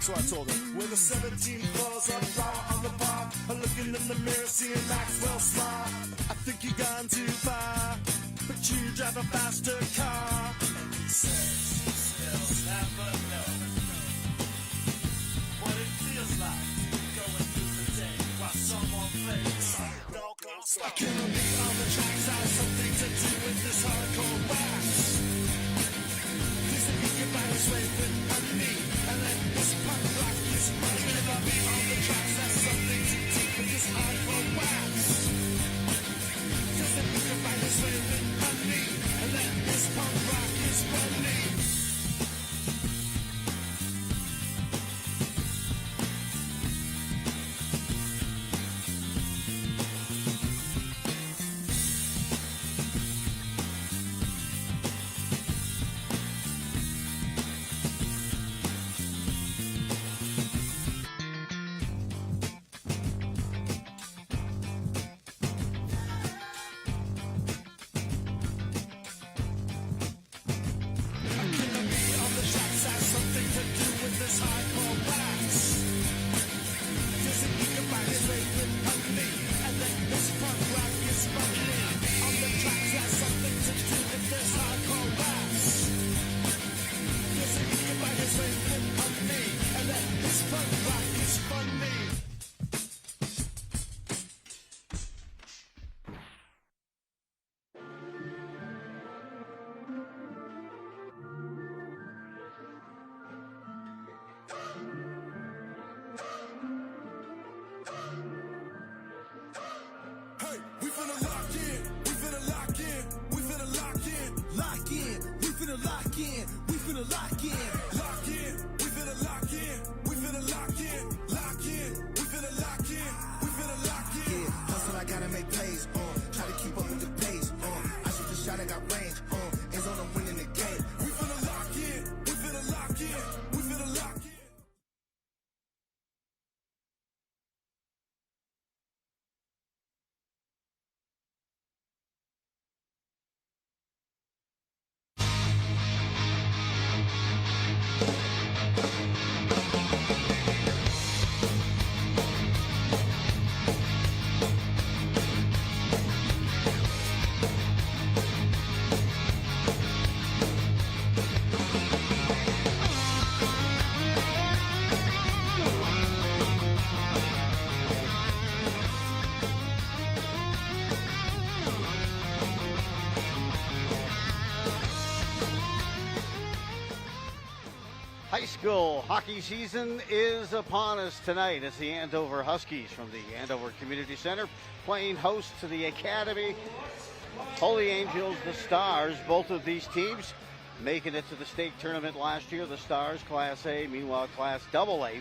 So I told her, when the 17 floors up, raw on the bar, I'm looking in the mirror, seeing Maxwell smile. I think you gone too far, but you drive a faster car. And he says, he'll never know what it feels like going through the day while someone plays. I cannot be on the tracks, I have something to do with this hardcore wax. Please if you can buy this way with me, and let this punk rock is money. I cannot be on the tracks, I have something to do with this hardcore wax. Please if you can buy this way with me, and let this punk rock is money. High school hockey season is upon us tonight as the Andover Huskies from the Andover Community Center playing host to the Academy. Holy Angels, the Stars, both of these teams making it to the state tournament last year. The Stars, Class A, meanwhile Class AA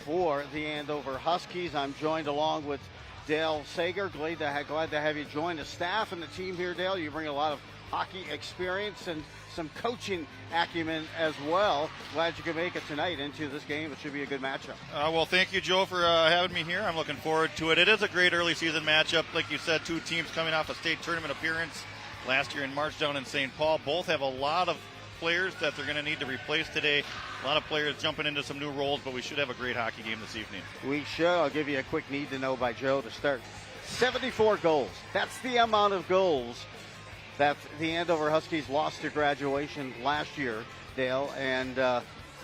for the Andover Huskies. I'm joined along with Dale Sager. Glad to have you join the staff and the team here, Dale. You bring a lot of hockey experience and some coaching acumen as well. Glad you could make it tonight into this game. It should be a good matchup. Well, thank you, Joe, for having me here. I'm looking forward to it. It is a great early season matchup. Like you said, two teams coming off a state tournament appearance last year in March down in St. Paul. Both have a lot of players that they're going to need to replace today. A lot of players jumping into some new roles, but we should have a great hockey game this evening. We should. I'll give you a quick need to know by Joe to start. 74 goals. That's the amount of goals that the Andover Huskies lost to graduation last year, Dale. And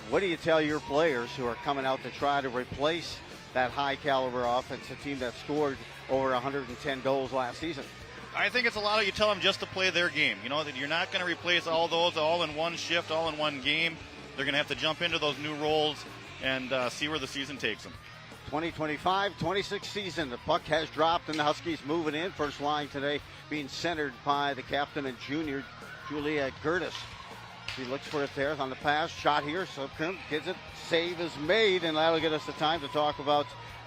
what do you tell your players who are coming out to try to replace that high-caliber offense, a team that scored over 110 goals last season? I think it's a lot of you tell them just to play their game. You know, that you're not going to replace all those all in one shift, all in one game. They're going to have to jump into those new roles and see where the season takes them. 2025-26 season. The puck has dropped and the Huskies moving in. First line today being centered by the captain and junior, Julia Gertis. She looks for it there on the pass. Shot here, so Krim gets it. Save is made, and that'll get us the time to talk about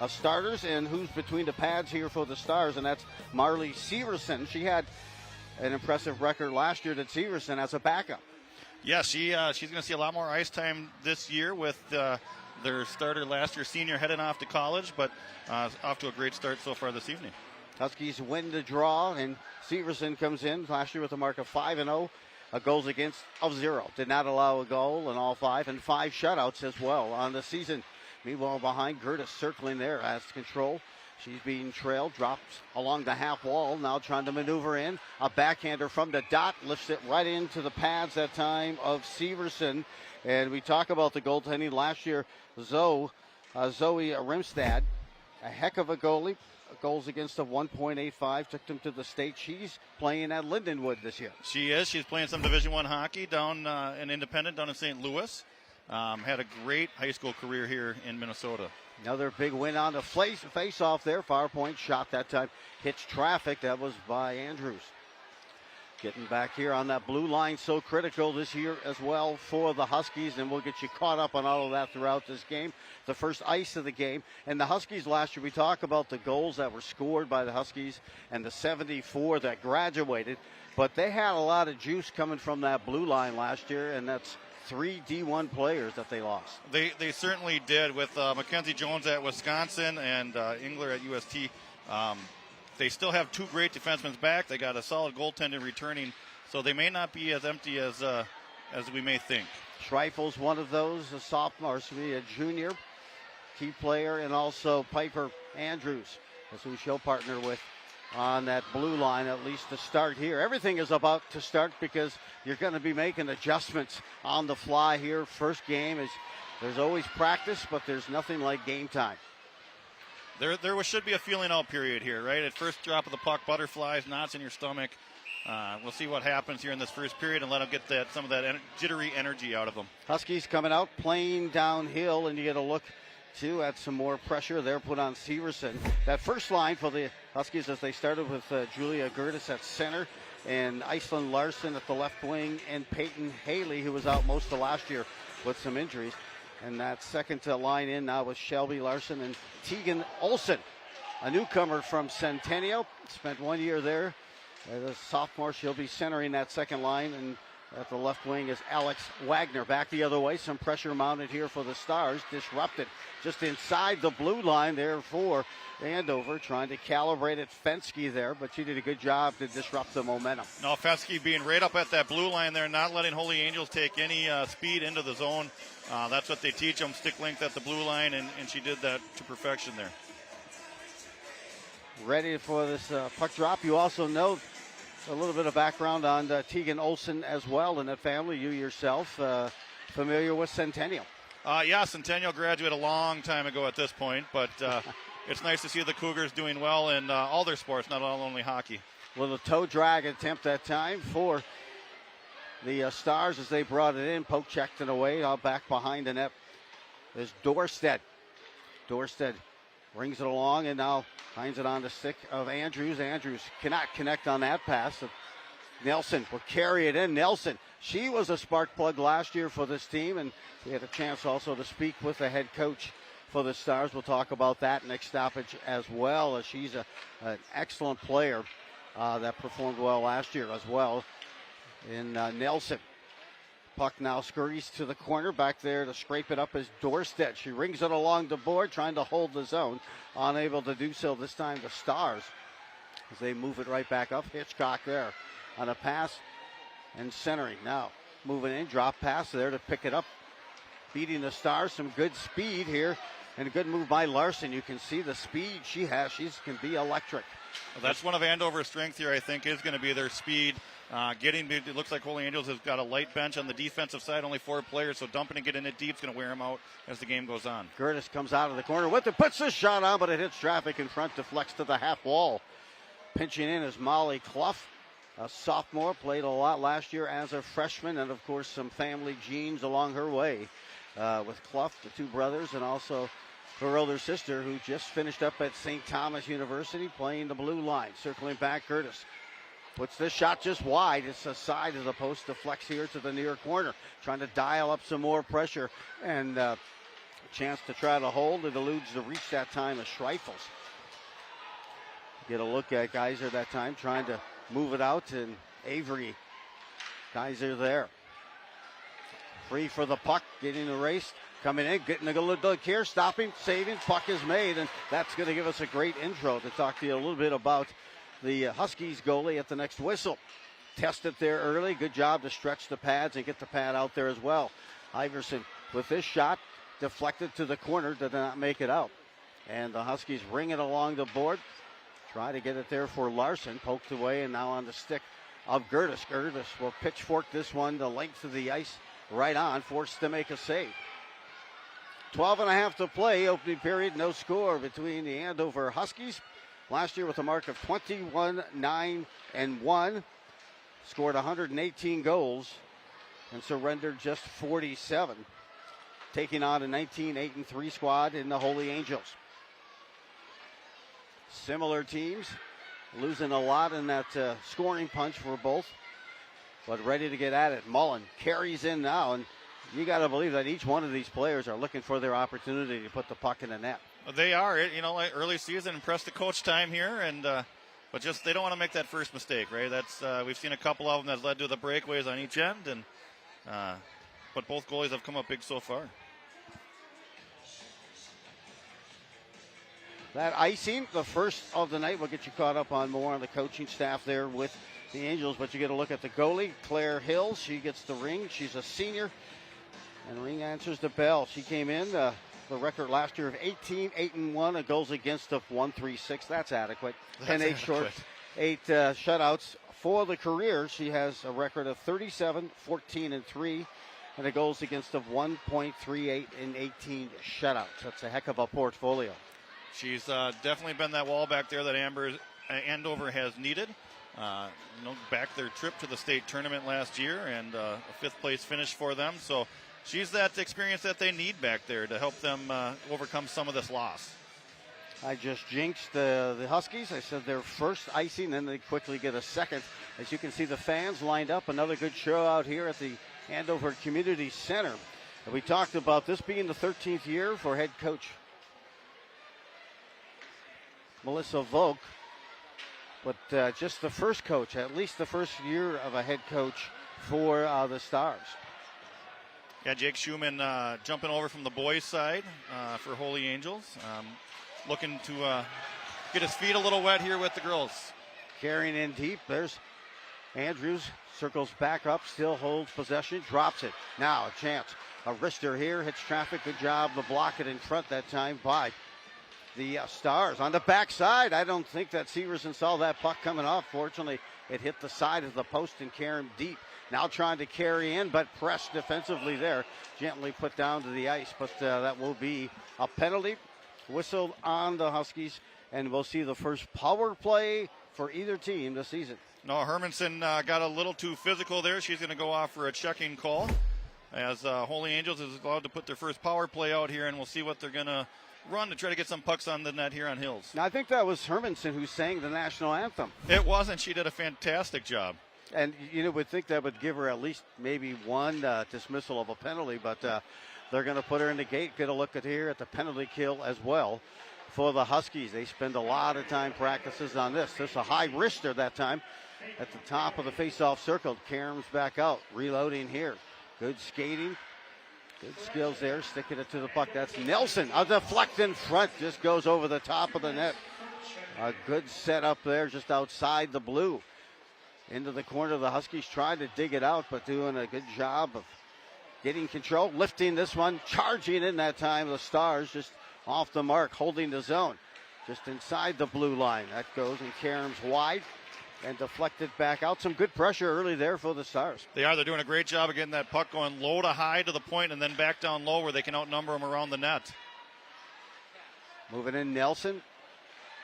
starters and who's between the pads here for the Stars, and that's Marley Severson. She had an impressive record last year at Severson as a backup. Yeah, she's going to see a lot more ice time this year with their starter last year, senior, heading off to college, but off to a great start so far this evening. Huskies win the draw, and Severson comes in last year with a mark of 5-0. goals against of 0. Did not allow a goal in all 5, and 5 shutouts as well on the season. Meanwhile, behind Gertis, circling there, has control. She's being trailed, drops along the half wall, now trying to maneuver in. A backhander from the dot, lifts it right into the pads that time of Severson. And we talk about the goaltending last year. Zoe Rimstad, a heck of a goalie. Goals against a 1.85, took them to the state. She's playing at Lindenwood this year. She is. She's playing some Division I hockey down in Independent down in St. Louis. Had a great high school career here in Minnesota. Another big win on the face-off there. Far point shot that time. Hits traffic. That was by Andrews. Getting back here on that blue line, so critical this year as well for the Huskies, and we'll get you caught up on all of that throughout this game. The first ice of the game. And the Huskies last year, we talk about the goals that were scored by the Huskies and the 74 that graduated, but they had a lot of juice coming from that blue line last year, and that's 3 D1 players that they lost. They certainly did, with Mackenzie Jones at Wisconsin and Engler at UST. They still have 2 great defensemen back. They got a solid goaltender returning, so they may not be as empty as we may think. Schreifel's one of those, a sophomore, a junior, key player, and also Piper Andrews, that's who she'll partner with on that blue line, at least to start here. Everything is about to start because you're going to be making adjustments on the fly here. First game is, there's always practice, but there's nothing like game time. There should be a feeling out period here, right? At first drop of the puck, butterflies, knots in your stomach. We'll see what happens here in this first period and let them get some of that jittery energy out of them. Huskies coming out, playing downhill, and you get a look, too, at some more pressure there put on Severson. That first line for the Huskies, as they started with Julia Gertis at center and Iceland Larson at the left wing, and Peyton Haley, who was out most of last year with some injuries. And that second line in now with Shelby Larson and Tegan Olson, a newcomer from Centennial. Spent 1 year there as a sophomore. She'll be centering that second line. And at the left wing is Alex Wagner. Back the other way. Some pressure mounted here for the Stars. Disrupted just inside the blue line there for Andover. Trying to calibrate it. Fensky there, but she did a good job to disrupt the momentum. No, Fensky being right up at that blue line there, not letting Holy Angels take any speed into the zone. That's what they teach them, stick length at the blue line, and she did that to perfection there. Ready for this puck drop. You also know a little bit of background on Tegan Olson as well in that family. You yourself familiar with Centennial? Yeah, Centennial graduated a long time ago at this point, but it's nice to see the Cougars doing well in all their sports, not only hockey. Little toe drag attempt that time for the Stars as they brought it in. Poke checked it away. All back behind the net is Dorstead. Dorstead brings it along and now finds it on the stick of Andrews. Andrews cannot connect on that pass. Nelson will carry it in. Nelson, she was a spark plug last year for this team, and we had a chance also to speak with the head coach for the Stars. We'll talk about that next stoppage as well, as she's an excellent player that performed well last year as well. In Nelson. Puck now scurries to the corner. Back there to scrape it up is Dorstead. She rings it along the board, trying to hold the zone. Unable to do so this time, the Stars, as they move it right back up. Hitchcock there on a pass and centering. Now moving in, drop pass there to pick it up. Beating the Stars. Some good speed here and a good move by Larson. You can see the speed she has. She can be electric. Well, that's one of Andover's strengths here, I think, is going to be their speed. It looks like Holy Angels has got a light bench on the defensive side, only 4 players, so dumping and getting it deep is going to wear them out as the game goes on. Gertis comes out of the corner with it, puts the shot on, but it hits traffic in front, deflects to the half wall. Pinching in is Molly Clough, a sophomore, played a lot last year as a freshman, and of course some family genes along her way with Clough, the 2 brothers, and also her older sister who just finished up at St. Thomas University playing the blue line. Circling back, Gertis puts this shot just wide. It's a side of the post, deflects here to the near corner. Trying to dial up some more pressure and a chance to try to hold. It eludes the reach that time of Schreifels. Get a look at Geyser that time, trying to move it out, and Avery. Geyser there. Free for the puck, getting erased. Coming in, getting a good look here, stopping, saving, puck is made, and that's going to give us a great intro to talk to you a little bit about the Huskies goalie at the next whistle. test it there early. Good job to stretch the pads and get the pad out there as well. Iverson with this shot, deflected to the corner, did not make it out. And the Huskies ring it along the board. Try to get it there for Larson. Poked away and now on the stick of Gertis. Gertis will pitchfork this one the length of the ice right on, forced to make a save. 12.5 to play, opening period, no score between the Andover Huskies. Last year with a mark of 21-9-1. Scored 118 goals and surrendered just 47. Taking on a 19-8-3 squad in the Holy Angels. Similar teams, losing a lot in that scoring punch for both, but ready to get at it. Mullen carries in now, and you got to believe that each one of these players are looking for their opportunity to put the puck in the net. They are, like early season, impressed the coach time here, and but just they don't want to make that first mistake, right? That's we've seen a couple of them that led to the breakaways on each end, and but both goalies have come up big so far. That icing, the first of the night, will get you caught up on more on the coaching staff there with the Angels, but you get a look at the goalie, Claire Hill. She gets the ring. She's a senior, and ring answers the bell. She came in the record last year of 18-8-1, a goals against of 136. That's adequate. That's 8 short, 8 shutouts for the career. She has a record of 37-14-3, and a goals against of 1.38 in 18 shutouts. That's a heck of a portfolio. She's definitely been that wall back there that Andover has needed. Back their trip to the state tournament last year and a 5th place finish for them. So she's that experience that they need back there to help them overcome some of this loss. I just jinxed the Huskies. I said their first icing, then they quickly get a second. As you can see, the fans lined up. Another good show out here at the Andover Community Center. And we talked about this being the 13th year for head coach Melissa Volk, but just the first coach, at least the first year of a head coach for the Stars. Yeah, Jake Schumann jumping over from the boys' side for Holy Angels. Looking to get his feet a little wet here with the girls. Carrying in deep. There's Andrews, circles back up, still holds possession, drops it. Now a chance. A wrister here, hits traffic. Good job to block it in front that time by the Stars. On the backside, I don't think that Severson saw that puck coming off. Fortunately, it hit the side of the post and carried him deep. Now trying to carry in, but pressed defensively there. Gently put down to the ice, but that will be a penalty. Whistled on the Huskies, and we'll see the first power play for either team this season. No, Hermanson got a little too physical there. She's going to go off for a checking call as Holy Angels is allowed to put their first power play out here, and we'll see what they're going to run to try to get some pucks on the net here on Hills. Now, I think that was Hermanson who sang the national anthem. It wasn't. She did a fantastic job. And you would think that would give her at least maybe one dismissal of a penalty, but they're going to put her in the gate. Get a look at here at the penalty kill as well for the Huskies. They spend a lot of time practices on this. This is a high wrister that time at the top of the face-off circle. Karam's back out, reloading here. Good skating. Good skills there, sticking it to the puck. That's Nelson. A deflect in front, just goes over the top of the net. A good setup there, just outside the blue. Into the corner, the Huskies trying to dig it out, but doing a good job of getting control, lifting this one, charging in that time. The Stars just off the mark, holding the zone. Just inside the blue line. That goes and Karam's wide and deflected back out. Some good pressure early there for the Stars. They are. They're doing a great job of getting that puck going low to high to the point and then back down low where they can outnumber them around the net. Moving in, Nelson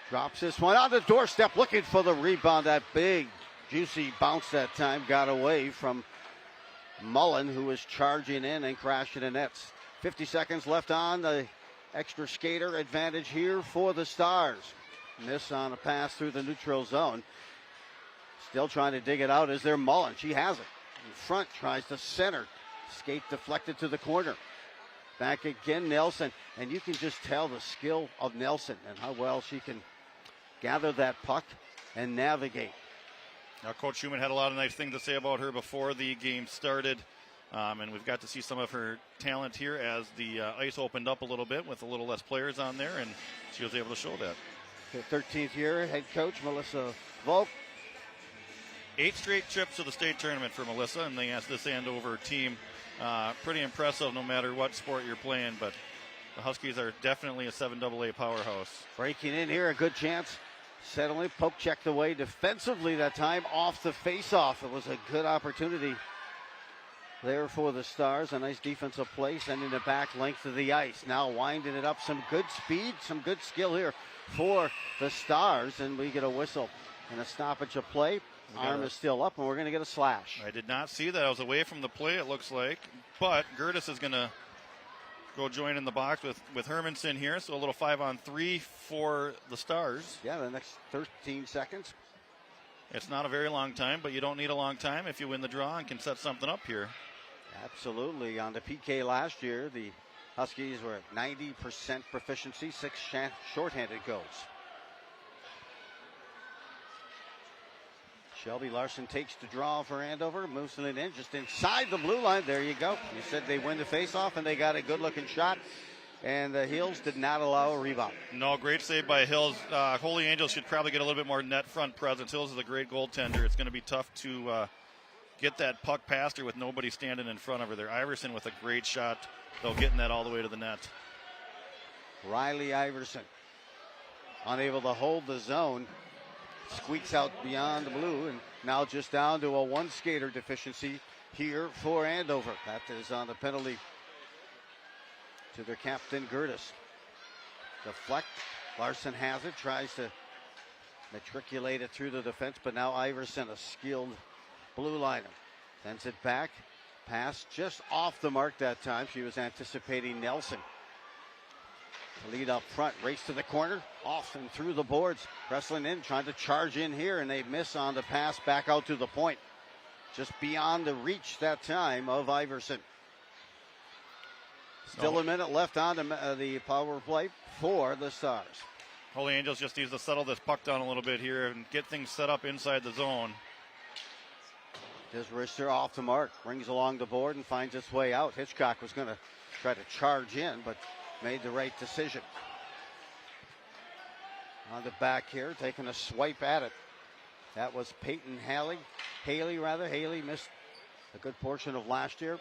drops this one on the doorstep, looking for the rebound. That big, juicy bounce that time got away from Mullen, who was charging in and crashing the nets. 50 seconds left on the extra skater advantage here for the Stars. Miss on a pass through the neutral zone. Still trying to dig it out is there Mullen. She has it. In front, tries to center. Skate deflected to the corner. Back again, Nelson. And you can just tell the skill of Nelson and how well she can gather that puck and navigate. Now, Coach Schumann had a lot of nice things to say about her before the game started. And we've got to see some of her talent here as the ice opened up a little bit with a little less players on there, and she was able to show that. The 13th year head coach, Melissa Volk. 8 straight trips to the state tournament for Melissa, and they asked this Andover team. Pretty impressive no matter what sport you're playing, but the Huskies are definitely a 7AA powerhouse. Breaking in here, a good chance. Settling, poke checked away defensively that time off the face-off. It was a good opportunity there for the Stars. A nice defensive play, sending it back length of the ice. Now winding it up, some good speed, some good skill here for the Stars, and we get a whistle and a stoppage of play. Arm is still up, and we're going to get a slash. I did not see that. I was away from the play, it looks like, but Gertis is going to go join in the box with Hermanson here, so a little 5-on-3 for the Stars. Yeah, the next 13 seconds. It's not a very long time, but you don't need a long time if you win the draw and can set something up here. Absolutely. On the PK last year, the Huskies were at 90% proficiency, 6 shorthanded goals. Shelby Larson takes the draw for Andover, moves it in just inside the blue line. There you go. You said they win the faceoff, and they got a good-looking shot. And the Hills did not allow a rebound. No, great save by Hills. Holy Angels should probably get a little bit more net front presence. Hills is a great goaltender. It's going to be tough to get that puck past her with nobody standing in front of her there. Iverson with a great shot, though, getting that all the way to the net. Riley Iverson, unable to hold the zone, squeaks out beyond the blue, and now just down to a one-skater deficiency here for Andover. That is on the penalty to their captain, Gertis. Deflect. Larson has it, tries to matriculate it through the defense, but now Iverson, a skilled blue liner, sends it back. Pass just off the mark that time. She was anticipating Nelson. The lead up front, race to the corner, off and through the boards. Wrestling in, trying to charge in here, and they miss on the pass back out to the point. Just beyond the reach that time of Iverson. Still a minute left on the power play for the Stars. Holy Angels just needs to settle this puck down a little bit here and get things set up inside the zone. Just Richter off the mark, rings along the board and finds its way out. Hitchcock was going to try to charge in, but made the right decision. On the back here, taking a swipe at it. That was Peyton Haley. Haley missed a good portion of last year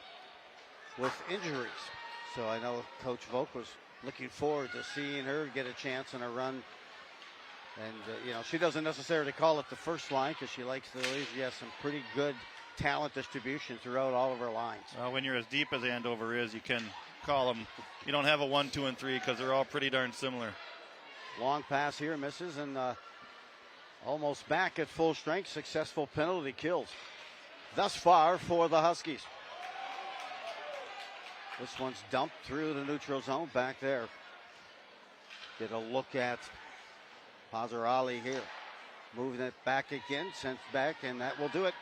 with injuries. So I know Coach Volk was looking forward to seeing her get a chance in a run. And, she doesn't necessarily call it the first line because she likes to leave. She has some pretty good talent distribution throughout all of her lines. When you're as deep as Andover is, you can call them. You don't have a 1, 2, and 3 because they're all pretty darn similar. Long pass here, misses, and almost back at full strength. Successful penalty kills thus far for the Huskies. This one's dumped through the neutral zone back there. Get a look at Pazarali here. Moving it back again, sent back, and that will do it.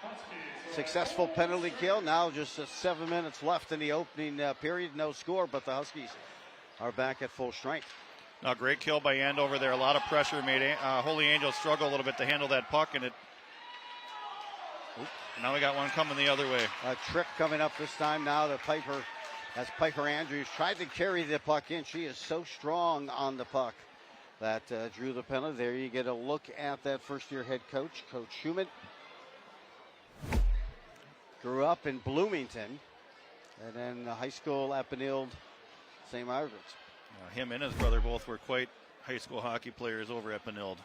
Successful penalty kill. Now just 7 minutes left in the opening period. No score, but the Huskies are back at full strength. Now, great kill by Andover there. A lot of pressure made Holy Angels struggle a little bit to handle that puck, and now we got one coming the other way. A trick coming up this time now to Piper, as Piper Andrews tried to carry the puck in. She is so strong on the puck that drew the penalty. There you get a look at that first-year head coach, Coach Schumann. Grew up in Bloomington, and then high school at Benilde St. Margaret's. Him and his brother both were quite high school hockey players over at Benilde.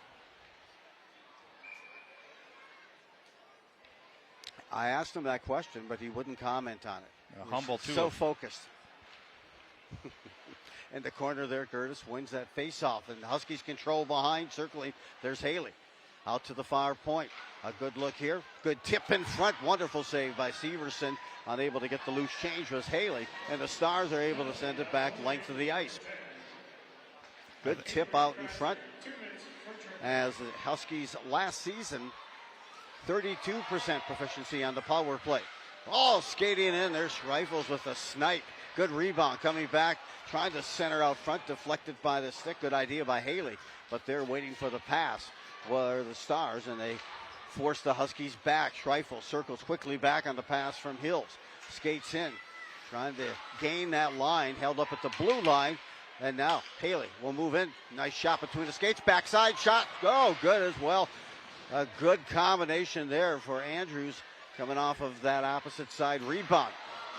I asked him that question, but he wouldn't comment on it. Humble, too. So focused. In the corner there, Gertis wins that face-off, and the Huskies control behind, circling. There's Haley out to the far point. A good look here. Good tip in front. Wonderful save by Severson. Unable to get the loose change was Haley, and the Stars are able to send it back length of the ice. Good tip out in front. As the Huskies last season, 32% proficiency on the power play. Oh, skating in. There's Rifles with a snipe. Good rebound coming back, trying to center out front, deflected by the stick. Good idea by Haley, but they're waiting for the pass. Were the Stars, and they force the Huskies back. Schreifel circles quickly back on the pass from Hills. Skates in, trying to gain that line, held up at the blue line. And now Haley will move in. Nice shot between the skates. Backside shot. Oh, good as well. A good combination there for Andrews coming off of that opposite side rebound.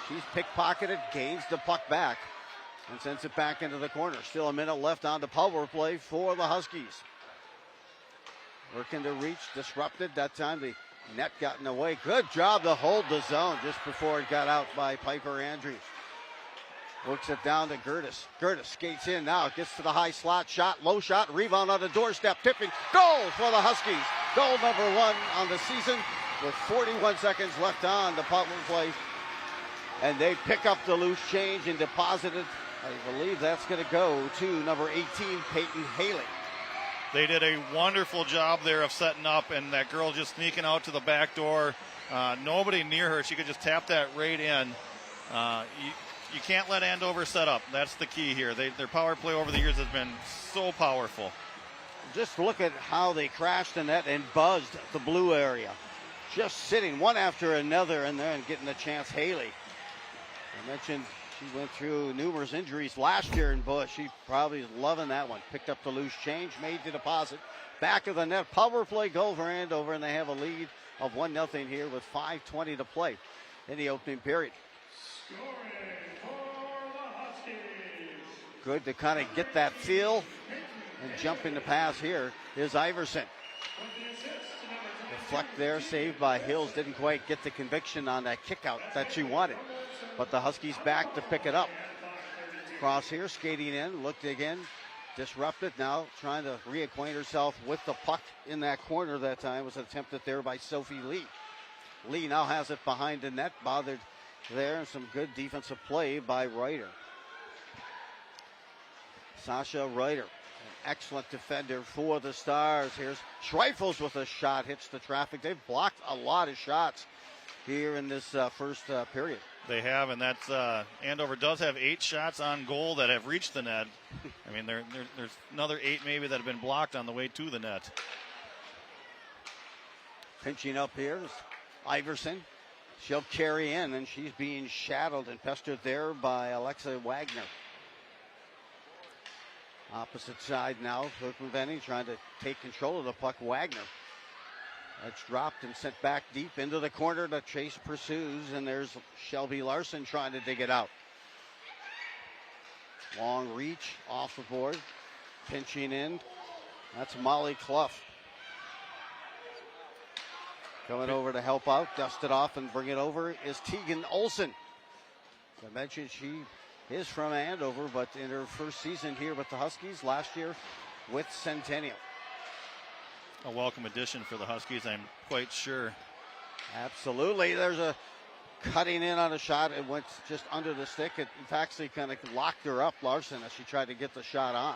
She's pickpocketed, gains the puck back, and sends it back into the corner. Still a minute left on the power play for the Huskies. Working to reach, disrupted. That time the net got in the way. Good job to hold the zone just before it got out by Piper Andrews. Works it down to Gertis. Gertis skates in now, gets to the high slot, shot, low shot, rebound on the doorstep, tipping, goal for the Huskies. Goal number 1 on the season with 41 seconds left on the power play. And they pick up the loose change and deposit it. I believe that's going to go to number 18, Peyton Haley. They did a wonderful job there of setting up, and that girl just sneaking out to the back door. Nobody near her. She could just tap that right in. You can't let Andover set up. That's the key here. Their power play over the years has been so powerful. Just look at how they crashed the net and buzzed the blue area. Just sitting one after another and then getting the chance. Haley, I mentioned she went through numerous injuries last year, and boy, she probably is loving that one. Picked up the loose change, made the deposit. Back of the net, power play goal for Andover, and they have a lead of 1-0 here with 5:20 to play in the opening period. Good to kind of get that feel and jump in the pass here is Iverson. Deflect there, saved by Hills. Didn't quite get the conviction on that kick out that she wanted. But the Huskies back to pick it up. Cross here, skating in, looked again, disrupted. Now trying to reacquaint herself with the puck in that corner that time. Was attempted there by Sophie Lee. Lee now has it behind the net, bothered there, and some good defensive play by Ryder. Sasha Ryder, an excellent defender for the Stars. Here's Schreifels with a shot, hits the traffic. They've blocked a lot of shots here in this first period. They have, and that's Andover does have 8 shots on goal that have reached the net. I mean, there's another 8 maybe that have been blocked on the way to the net. Pinching up here is Iverson. She'll carry in, and she's being shadowed and pestered there by Alexa Wagner. Opposite side now, Benny trying to take control of the puck. Wagner. That's dropped and sent back deep into the corner. The chase pursues, and there's Shelby Larson trying to dig it out. Long reach off the board. Pinching in. That's Molly Clough. Coming over to help out, dust it off and bring it over is Tegan Olson. As I mentioned, she is from Andover, but in her first season here with the Huskies, last year with Centennial. A welcome addition for the Huskies, I'm quite sure. Absolutely. There's a cutting in on a shot. It went just under the stick. It actually kind of locked her up, Larson, as she tried to get the shot on.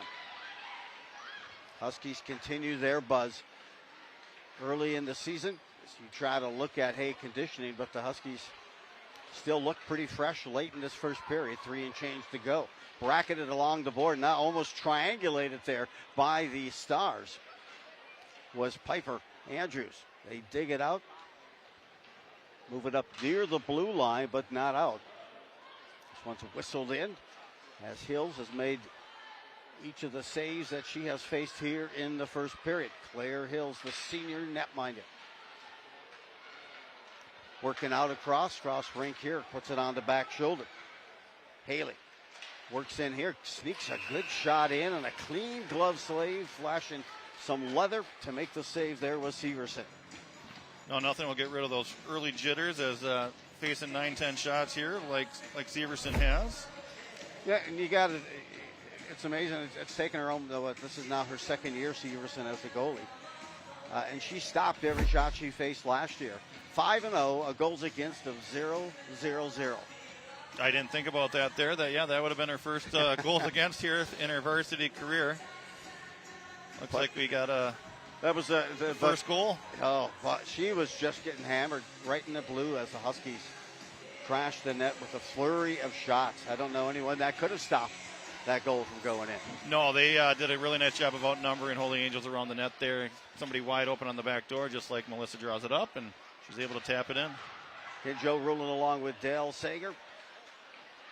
Huskies continue their buzz early in the season. You try to look at conditioning, but the Huskies still look pretty fresh late in this first period. 3 and change to go. Bracketed along the board, now almost triangulated there by the Stars, was Piper Andrews. They dig it out, move it up near the blue line, but not out. This one's whistled in as Hills has made each of the saves that she has faced here in the first period. Claire Hills, the senior netminder. Working out across rink here, puts it on the back shoulder. Haley works in here, sneaks a good shot in, and a clean glove save, flashing some leather to make the save there was Severson. No, nothing will get rid of those early jitters as facing 9-10 shots here like Severson has. Yeah, and you got it. It's amazing. It's taken her home, though. This is now her second year, Severson, as the goalie. And she stopped every shot she faced last year. 5-0, a goals against of 0-0-0. I didn't think about that there. That would have been her first goals against here in her varsity career. Looks like we got that was the first goal. Oh, but she was just getting hammered right in the blue as the Huskies crashed the net with a flurry of shots. I don't know anyone that could have stopped that goal from going in. No, they did a really nice job of outnumbering Holy Angels around the net there. Somebody wide open on the back door, just like Melissa draws it up, and she's able to tap it in. Kid Joe ruling along with Dale Sager.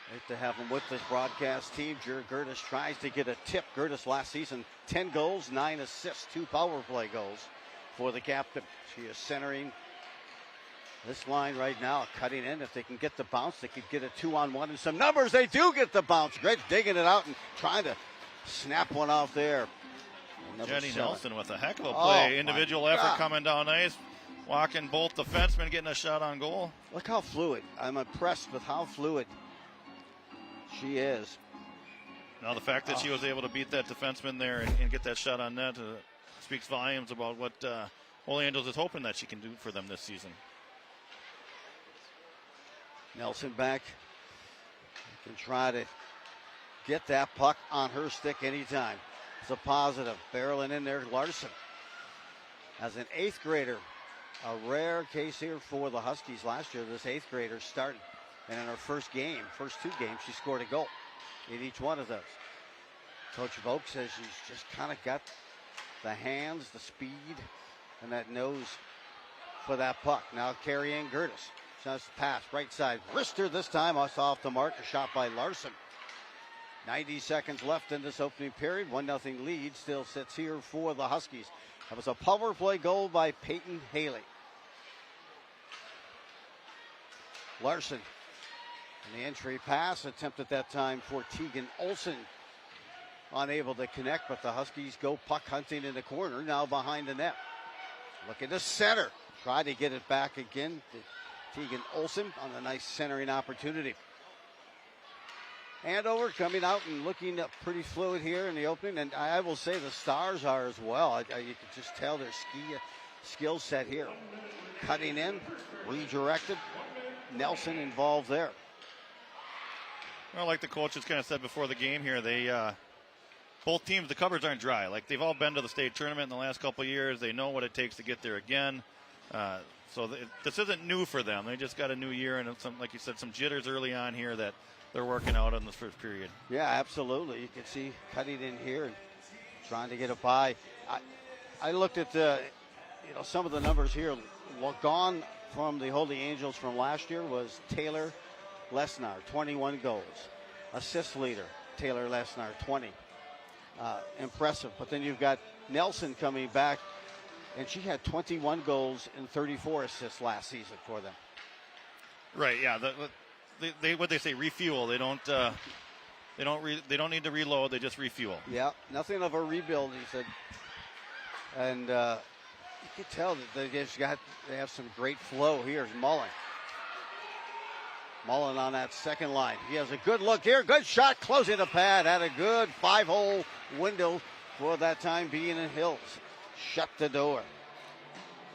Great to have him with this broadcast team. Jared Gertis tries to get a tip. Gertis last season, 10 goals, 9 assists, 2 power play goals for the captain. She is centering this line right now, cutting in. If they can get the bounce, they could get a 2-on-1 and some numbers. They do get the bounce. Great digging it out and trying to snap one off there. Jenny Nelson with a heck of a play. Individual effort coming down ice. Walking both defensemen, getting a shot on goal. Look how fluid. I'm impressed with how fluid she is. Now the fact that she was able to beat that defenseman there and get that shot on net speaks volumes about what Holy Angels is hoping that she can do for them this season. Nelson back. Can try to get that puck on her stick anytime. It's a positive. Barreling in there, Larson. As an 8th grader, a rare case here for the Huskies last year. This 8th grader started, and in her first two games, she scored a goal in each one of those. Coach Volk says she's just kind of got the hands, the speed, and that nose for that puck. Now carrying Gertis. Just pass, right side. Wrister this time, off the mark. A shot by Larson. 90 seconds left in this opening period. 1-0 lead still sits here for the Huskies. That was a power play goal by Peyton Haley. Larson. And the entry pass attempted that time for Tegan Olsen. Unable to connect, but the Huskies go puck hunting in the corner, now behind the net. Looking to center. Try to get it back again to Tegan Olsen on a nice centering opportunity. Andover coming out and looking pretty fluid here in the opening, and I will say the Stars are as well. You can just tell their skill set here. Cutting in, redirected. Nelson involved there. Well, like the coaches kind of said before the game here, they both teams, the cupboards aren't dry. Like, they've all been to the state tournament in the last couple of years. They know what it takes to get there again. So this isn't new for them. They just got a new year and some, like you said, some jitters early on here that they're working out in this first period. Yeah, absolutely. You can see cutting in here and trying to get it by. I looked at some of the numbers here. Gone from the Holy Angels from last year was Taylor Lesnar, 21 goals. Assist leader, Taylor Lesnar, 20. Impressive. But then you've got Nelson coming back, and she had 21 goals and 34 assists last season for them. Right. Yeah. What they say, refuel. They don't need to reload. They just refuel. Yeah. Nothing of a rebuild, he said. And you can tell that they have some great flow. Here's Mullen. Mullen on that second line. He has a good look here. Good shot, closing the pad. Had a good 5-hole window for that time being in Hills. Shut the door.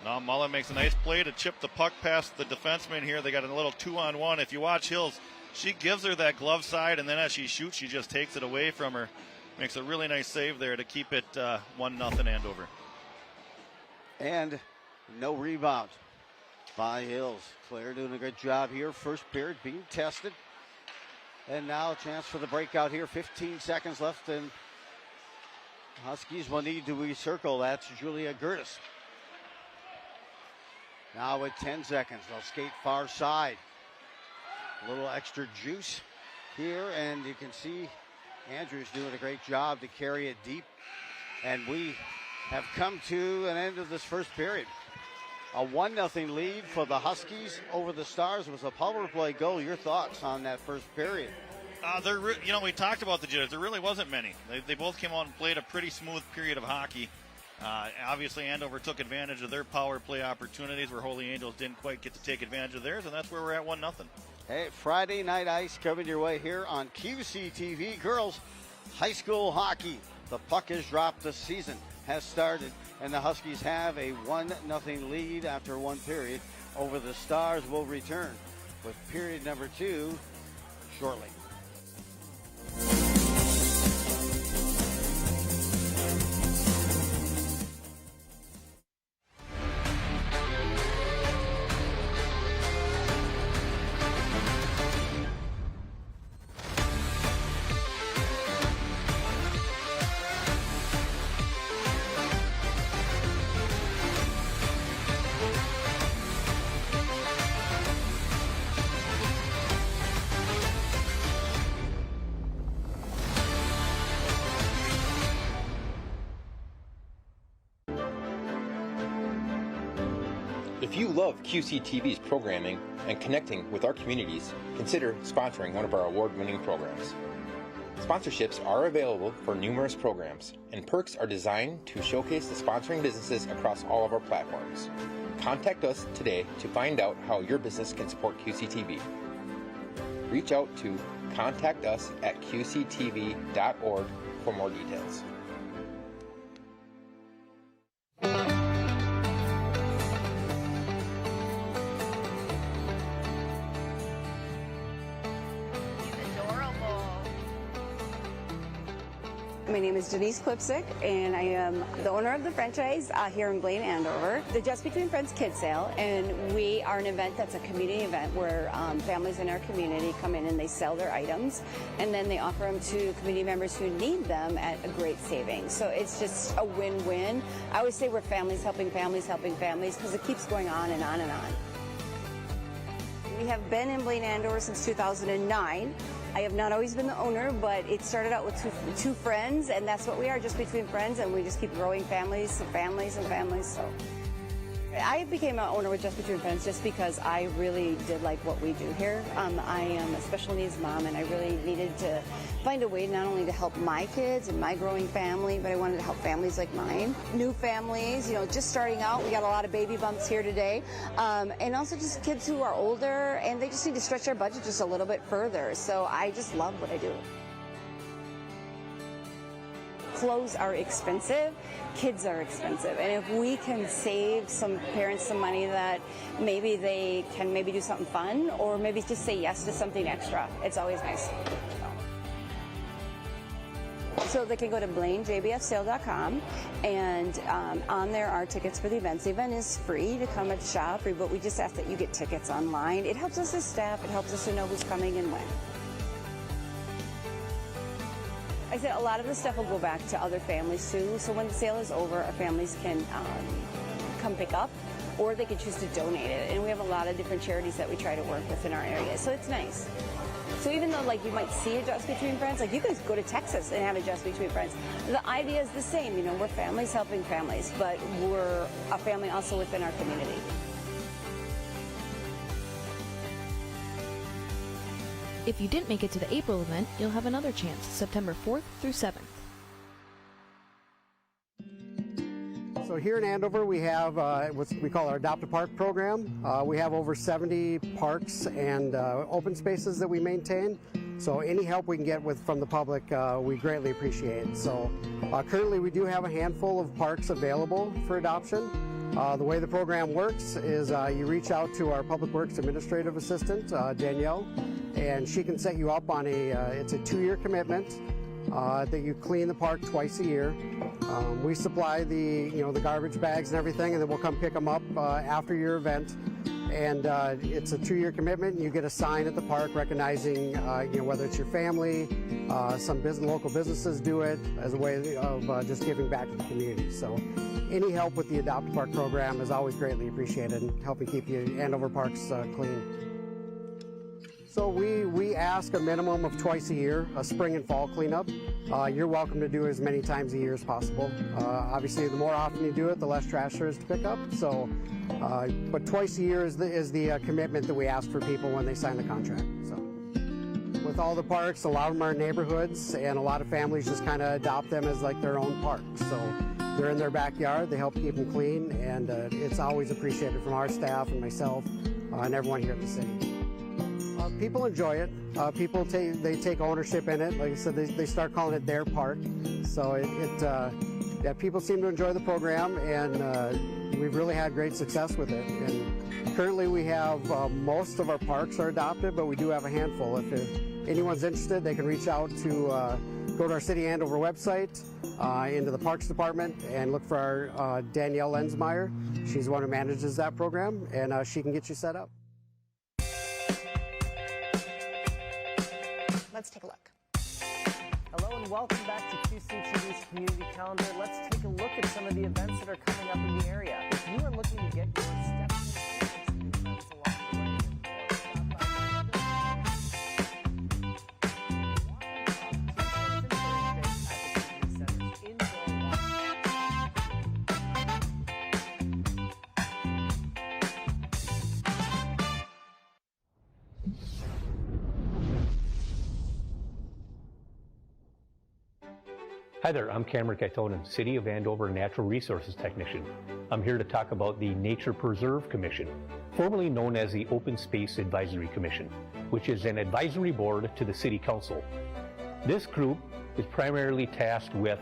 Now Mullen makes a nice play to chip the puck past the defenseman here. They got a little 2-on-1. If you watch Hills, she gives her that glove side, and then as she shoots, she just takes it away from her. Makes a really nice save there to keep it 1-0 Andover. And no rebound by Hills. Claire doing a good job here. First period being tested. And now a chance for the breakout here. 15 seconds left, and Huskies will need to recircle. That's Julia Gertis. Now with 10 seconds, they'll skate far side. A little extra juice here, and you can see Andrews doing a great job to carry it deep. And we have come to an end of this first period. A 1-0 lead for the Huskies over the Stars. Was a power play goal. Your thoughts on that first period? We talked about the jitters. There really wasn't many. They both came out and played a pretty smooth period of hockey. Obviously, Andover took advantage of their power play opportunities where Holy Angels didn't quite get to take advantage of theirs, and that's where we're at 1-0. Hey, Friday Night Ice coming your way here on QCTV. Girls high school hockey. The puck is dropped. The season has started, and the Huskies have a 1-0 lead after one period over the Stars. Will return with period number 2 shortly. If you love QCTV's programming and connecting with our communities, consider sponsoring one of our award-winning programs. Sponsorships are available for numerous programs, and perks are designed to showcase the sponsoring businesses across all of our platforms. Contact us today to find out how your business can support QCTV. Reach out to contactus@qctv.org for more details. My name is Denise Klipsick, and I am the owner of the franchise here in Blaine, Andover, the Just Between Friends Kid Sale, and we are an event that's a community event where families in our community come in and they sell their items, and then they offer them to community members who need them at a great savings. So it's just a win-win. I always say we're families helping families, because it keeps going on and on and on. We have been in Blaine, Andover since 2009. I have not always been the owner, but it started out with two friends, and that's what we are, just between friends, and we just keep growing families and families and families. So I became an owner with Just Between Friends just because I really did like what we do here. I am a special needs mom, and I really needed to find a way not only to help my kids and my growing family, but I wanted to help families like mine. New families, just starting out. We got a lot of baby bumps here today. And also just kids who are older, and they just need to stretch their budget just a little bit further. So I just love what I do. Clothes are expensive, kids are expensive, and if we can save some parents some money that maybe they can do something fun, or maybe just say yes to something extra, it's always nice. So they can go to BlaineJBFSale.com, and on there are tickets for the events. The event is free to come and shop, but we just ask that you get tickets online. It helps us as staff, it helps us to know who's coming and when. I said a lot of the stuff will go back to other families too, so when the sale is over, our families can come pick up, or they can choose to donate it. And we have a lot of different charities that we try to work with in our area, so it's nice. So even though you might see a Just Between Friends, you guys go to Texas and have a Just Between Friends. The idea is the same, we're families helping families, but we're a family also within our community. If you didn't make it to the April event, you'll have another chance, September 4th through 7th. So here in Andover, we have what we call our Adopt a Park program. We have over 70 parks and open spaces that we maintain. So any help we can get from the public, we greatly appreciate. So currently we do have a handful of parks available for adoption. The way the program works is you reach out to our Public Works Administrative Assistant, Danielle, and she can set you up on it's a 2-year commitment that you clean the park twice a year. We supply the garbage bags and everything, and then we'll come pick them up after your event. And it's a 2-year commitment. You get a sign at the park recognizing whether it's your family. Some local businesses do it as a way of just giving back to the community. So any help with the Adopt a Park program is always greatly appreciated in helping keep Andover parks clean. So we ask a minimum of twice a year, a spring and fall cleanup. You're welcome to do it as many times a year as possible. Obviously, the more often you do it, the less trash there is to pick up. So, but twice a year is the commitment that we ask for people when they sign the contract. So, with all the parks, a lot of them are neighborhoods, and a lot of families just kind of adopt them as like their own park. So they're in their backyard. They help keep them clean, and it's always appreciated from our staff and myself and everyone here at the city. People enjoy it. People they take ownership in it. Like I said, they start calling it their park. So yeah, people seem to enjoy the program, and we've really had great success with it. And currently we have most of our parks are adopted, but we do have a handful. If anyone's interested, they can reach out to go to our City Andover website, into the Parks Department, and look for our Danielle Lensmeyer. She's the one who manages that program, and she can get you set up. Let's take a look. Hello and welcome back to QCTV's Community Calendar. Let's take a look at some of the events that are coming up in the area. If you are looking to get your steps in the events along the way, Hi there, I'm Cameron Kaitonen, City of Andover Natural Resources Technician. I'm here to talk about the Nature Preserve Commission, formerly known as the Open Space Advisory Commission, which is an advisory board to the City Council. This group is primarily tasked with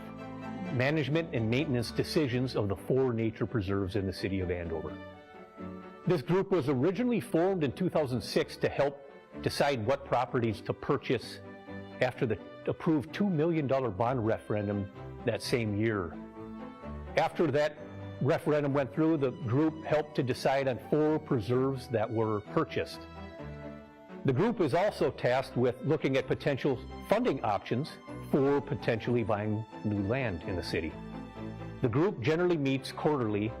management and maintenance decisions of the 4 nature preserves in the City of Andover. This group was originally formed in 2006 to help decide what properties to purchase after the approved $2 million bond referendum that same year. After that referendum went through, the group helped to decide on 4 preserves that were purchased. The group is also tasked with looking at potential funding options for potentially buying new land in the city. The group generally meets quarterly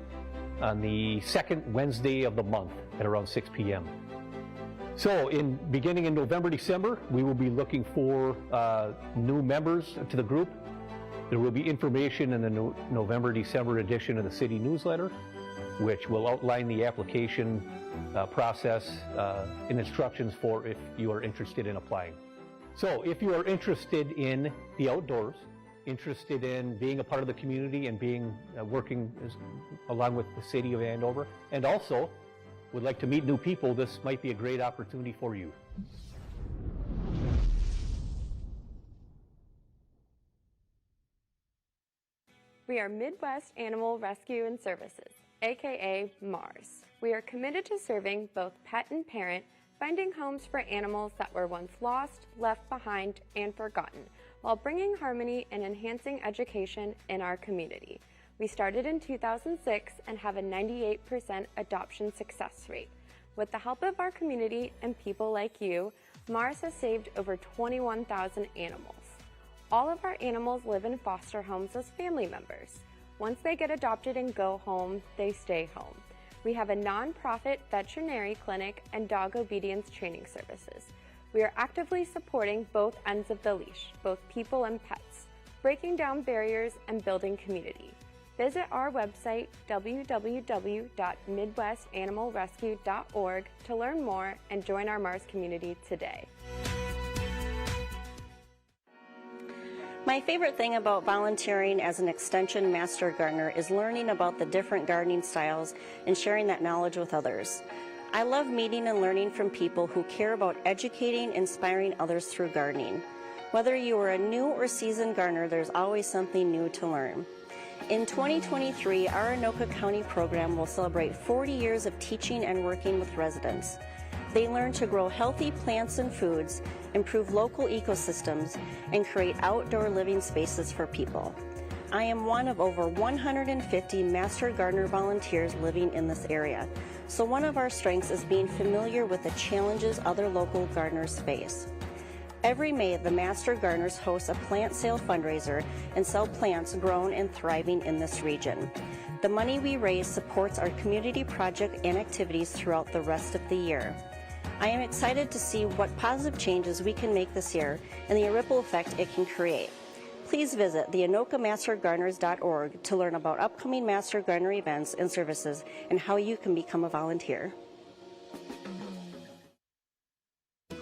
on the second Wednesday of the month at around 6 p.m. So beginning in November, December, we will be looking for new members to the group. There will be information in the November, December edition of the city newsletter, which will outline the application process and instructions for if you are interested in applying. So if you are interested in the outdoors, interested in being a part of the community and working along with the City of Andover, and also would like to meet new people, this might be a great opportunity for you. We are Midwest Animal Rescue and Services, aka MARS. We are committed to serving both pet and parent, finding homes for animals that were once lost, left behind, and forgotten, while bringing harmony and enhancing education in our community. We started in 2006 and have a 98% adoption success rate. With the help of our community and people like you, Mars has saved over 21,000 animals. All of our animals live in foster homes as family members. Once they get adopted and go home, they stay home. We have a nonprofit veterinary clinic and dog obedience training services. We are actively supporting both ends of the leash, both people and pets, breaking down barriers and building community. Visit our website, www.midwestanimalrescue.org, to learn more and join our Mars community today. My favorite thing about volunteering as an Extension Master Gardener is learning about the different gardening styles and sharing that knowledge with others. I love meeting and learning from people who care about educating and inspiring others through gardening. Whether you are a new or seasoned gardener, there's always something new to learn. In 2023, our Anoka County program will celebrate 40 years of teaching and working with residents. They learn to grow healthy plants and foods, improve local ecosystems, and create outdoor living spaces for people. I am one of over 150 Master Gardener volunteers living in this area, so one of our strengths is being familiar with the challenges other local gardeners face. Every May, the Master Gardeners host a plant sale fundraiser and sell plants grown and thriving in this region. The money we raise supports our community project and activities throughout the rest of the year. I am excited to see what positive changes we can make this year and the ripple effect it can create. Please visit theanoka-mastergardeners.org to learn about upcoming Master Gardener events and services and how you can become a volunteer.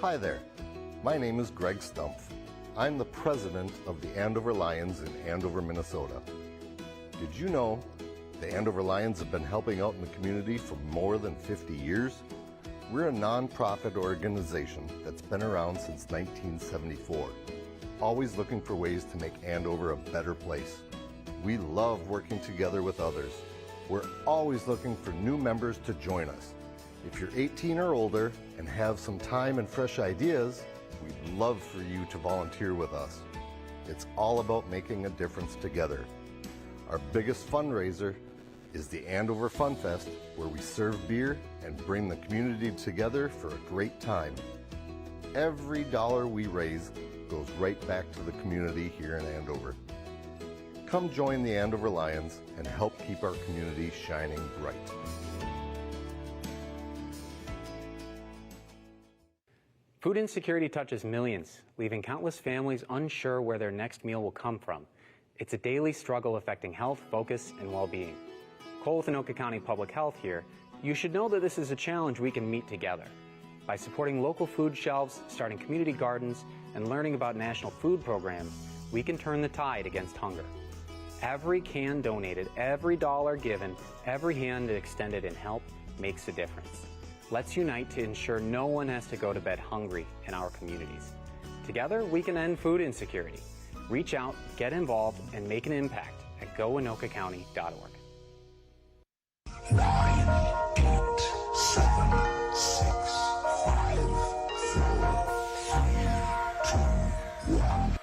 Hi there. My name is Greg Stumpf. I'm the president of the Andover Lions in Andover, Minnesota. Did you know the Andover Lions have been helping out in the community for more than 50 years? We're a nonprofit organization that's been around since 1974, always looking for ways to make Andover a better place. We love working together with others. We're always looking for new members to join us. If you're 18 or older and have some time and fresh ideas, we'd love for you to volunteer with us. It's all about making a difference together. Our biggest fundraiser is the Andover Fun Fest, where we serve beer and bring the community together for a great time. Every dollar we raise goes right back to the community here in Andover. Come join the Andover Lions and help keep our community shining bright. Food insecurity touches millions, leaving countless families unsure where their next meal will come from. It's a daily struggle affecting health, focus, and well-being. Cole with Anoka County Public Health here. You should know that this is a challenge we can meet together. By supporting local food shelves, starting community gardens, and learning about national food programs, we can turn the tide against hunger. Every can donated, every dollar given, every hand extended in help makes a difference. Let's unite to ensure no one has to go to bed hungry in our communities. Together, we can end food insecurity. Reach out, get involved, and make an impact at goanokacounty.org. 9, 8, 7, 6, 5, 4, 3, 2, 1.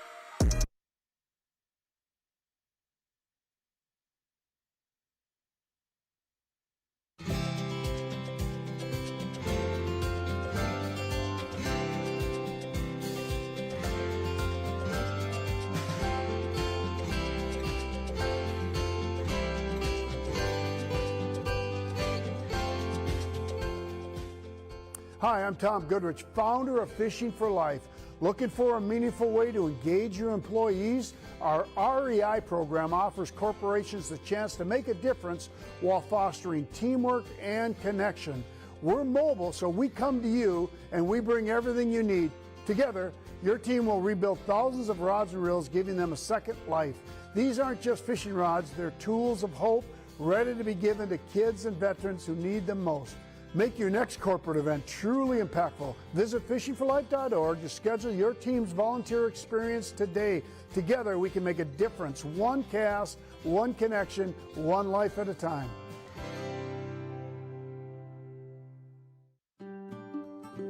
Hi, I'm Tom Goodrich, founder of Fishing for Life. Looking for a meaningful way to engage your employees? Our REI program offers corporations the chance to make a difference while fostering teamwork and connection. We're mobile, so we come to you and we bring everything you need. Together, your team will rebuild thousands of rods and reels, giving them a second life. These aren't just fishing rods, they're tools of hope, ready to be given to kids and veterans who need them most. Make your next corporate event truly impactful. Visit fishingforlife.org to schedule your team's volunteer experience today. Together, we can make a difference. One cast, one connection, one life at a time.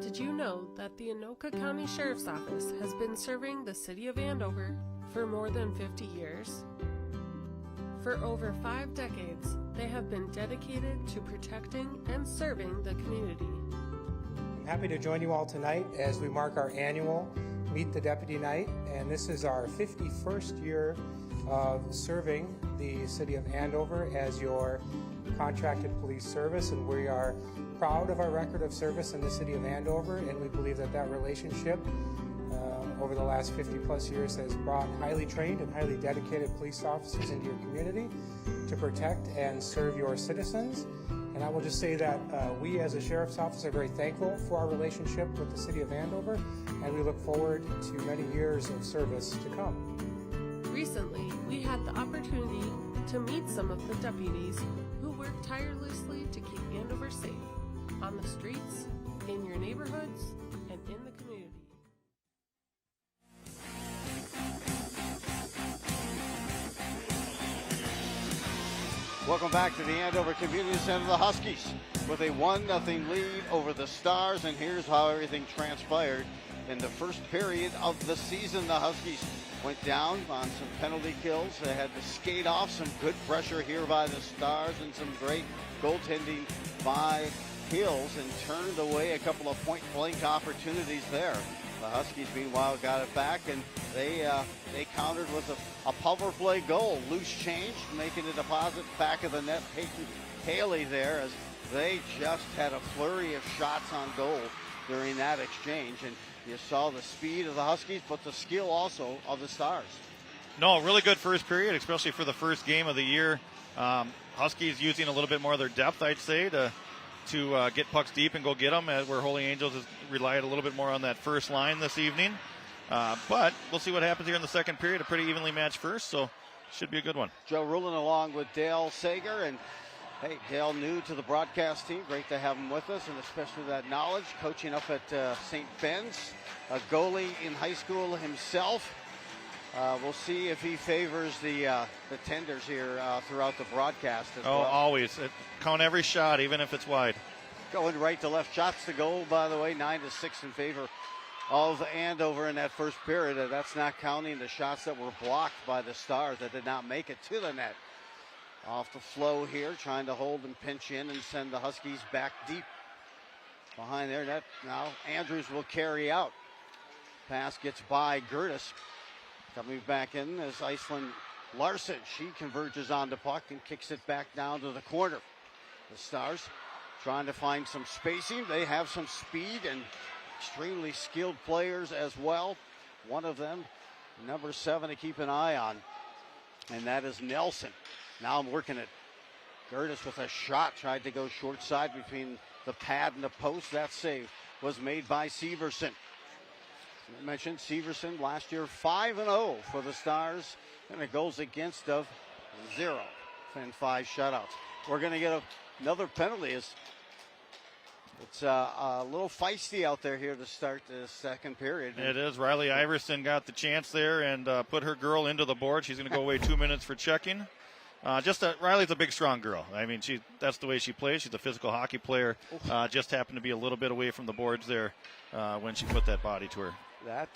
Did you know that the Anoka County Sheriff's Office has been serving the city of Andover for more than 50 years? For over 5 decades, they have been dedicated to protecting and serving the community. I'm happy to join you all tonight as we mark our annual Meet the Deputy Night, and this is our 51st year of serving the city of Andover as your contracted police service, and we are proud of our record of service in the city of Andover, and we believe that that relationship over the last 50 plus years has brought highly trained and highly dedicated police officers into your community to protect and serve your citizens. And I will just say that we as a Sheriff's Office are very thankful for our relationship with the city of Andover, and we look forward to many years of service to come. Recently, we had the opportunity to meet some of the deputies who work tirelessly to keep Andover safe on the streets, in your neighborhoods, and in the community. Welcome back to the Andover Community Center. The Huskies with a 1-0 lead over the Stars, and here's how everything transpired in the first period of the season. The Huskies went down on some penalty kills. They had to skate off some good pressure here by the Stars and some great goaltending by Hills, and turned away a couple of point-blank opportunities there. The Huskies, meanwhile, got it back, and they countered with a power play goal. Loose change, making a deposit back of the net. Peyton Haley there, as they just had a flurry of shots on goal during that exchange. And you saw the speed of the Huskies, but the skill also of the Stars. No, really good first period, especially for the first game of the year. Huskies using a little bit more of their depth, I'd say, to get pucks deep and go get them, where Holy Angels has relied a little bit more on that first line this evening. But we'll see what happens here in the second period. A pretty evenly matched first, so should be a good one. Joe Rulin along with Dale Sager. And, hey, Dale, new to the broadcast team. Great to have him with us, and especially that knowledge, coaching up at St. Ben's, a goalie in high school himself. We'll see if he favors the tenders here throughout the broadcast as well. Always. Count every shot, even if it's wide. Going right to left. Shots to goal, by the way, 9-6 in favor of Andover in that first period. That's not counting the shots that were blocked by the Stars that did not make it to the net. Off the flow here, trying to hold and pinch in and send the Huskies back deep behind their net. Now Andrews will carry out. Pass gets by Gertis. Coming back in is Iceland Larson. She converges on the puck and kicks it back down to the corner. The Stars trying to find some spacing. They have some speed and extremely skilled players as well. One of them, number 7, to keep an eye on, and that is Nelson. Now I'm working it. Gertis with a shot, tried to go short side between the pad and the post. That save was made by Severson. I mentioned Severson last year 5-0 for the Stars, and it goes against of 0 and 5 shutouts. We're going to get another penalty. It's a little feisty out there here to start the second period. It is. Riley Iverson got the chance there and put her girl into the board. She's going to go away 2 minutes for checking. Riley's a big, strong girl. I mean, that's the way she plays. She's a physical hockey player. Just happened to be a little bit away from the boards there when she put that body to her. That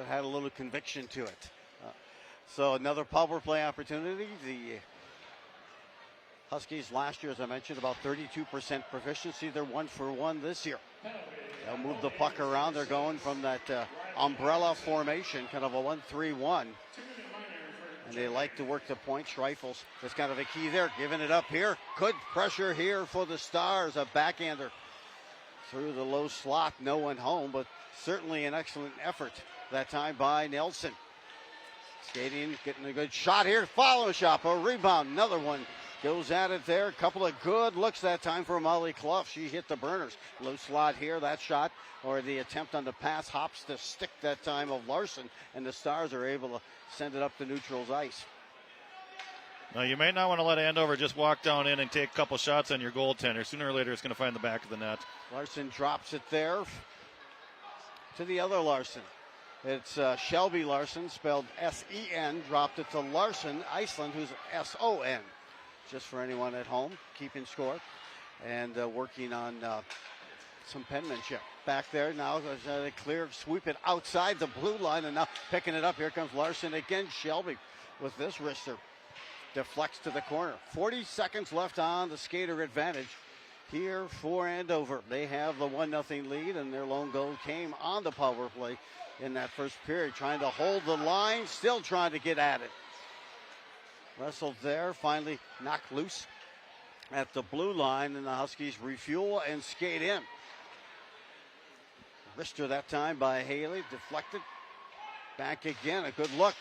had a little conviction to it. So another power play opportunity. The Huskies last year, as I mentioned, about 32% proficiency. They're 1 for 1 this year. They'll move the puck around. They're going from that umbrella formation, kind of a 1-3-1. And they like to work the point. Schreifels, that's kind of a key there. Giving it up here. Good pressure here for the Stars. A backhander through the low slot. No one home, but certainly an excellent effort that time by Nelson. Skating, getting a good shot here. Follow shot, a rebound. Another one goes at it there. A couple of good looks that time for Molly Clough. She hit the burners. Low slot here. That shot, or the attempt on the pass, hops the stick that time of Larson, and the Stars are able to send it up to neutral's ice. Now, you may not want to let Andover just walk down in and take a couple shots on your goaltender. Sooner or later, it's going to find the back of the net. Larson drops it there to the other Larson. It's Shelby Larson, spelled S-E-N, dropped it to Larson Iceland, who's S-O-N. Just for anyone at home, keeping score and working on some penmanship. Back there now, they clear, sweep it outside the blue line, and now picking it up. Here comes Larson again. Shelby with this wrister. Deflects to the corner. 40 seconds left on the skater advantage here for Andover. They have the 1-0 lead, and their lone goal came on the power play in that first period. Trying to hold the line, still trying to get at it. Wrestled there, finally knocked loose at the blue line, and the Huskies refuel and skate in. Wrister that time by Haley, deflected. Back again, a good look.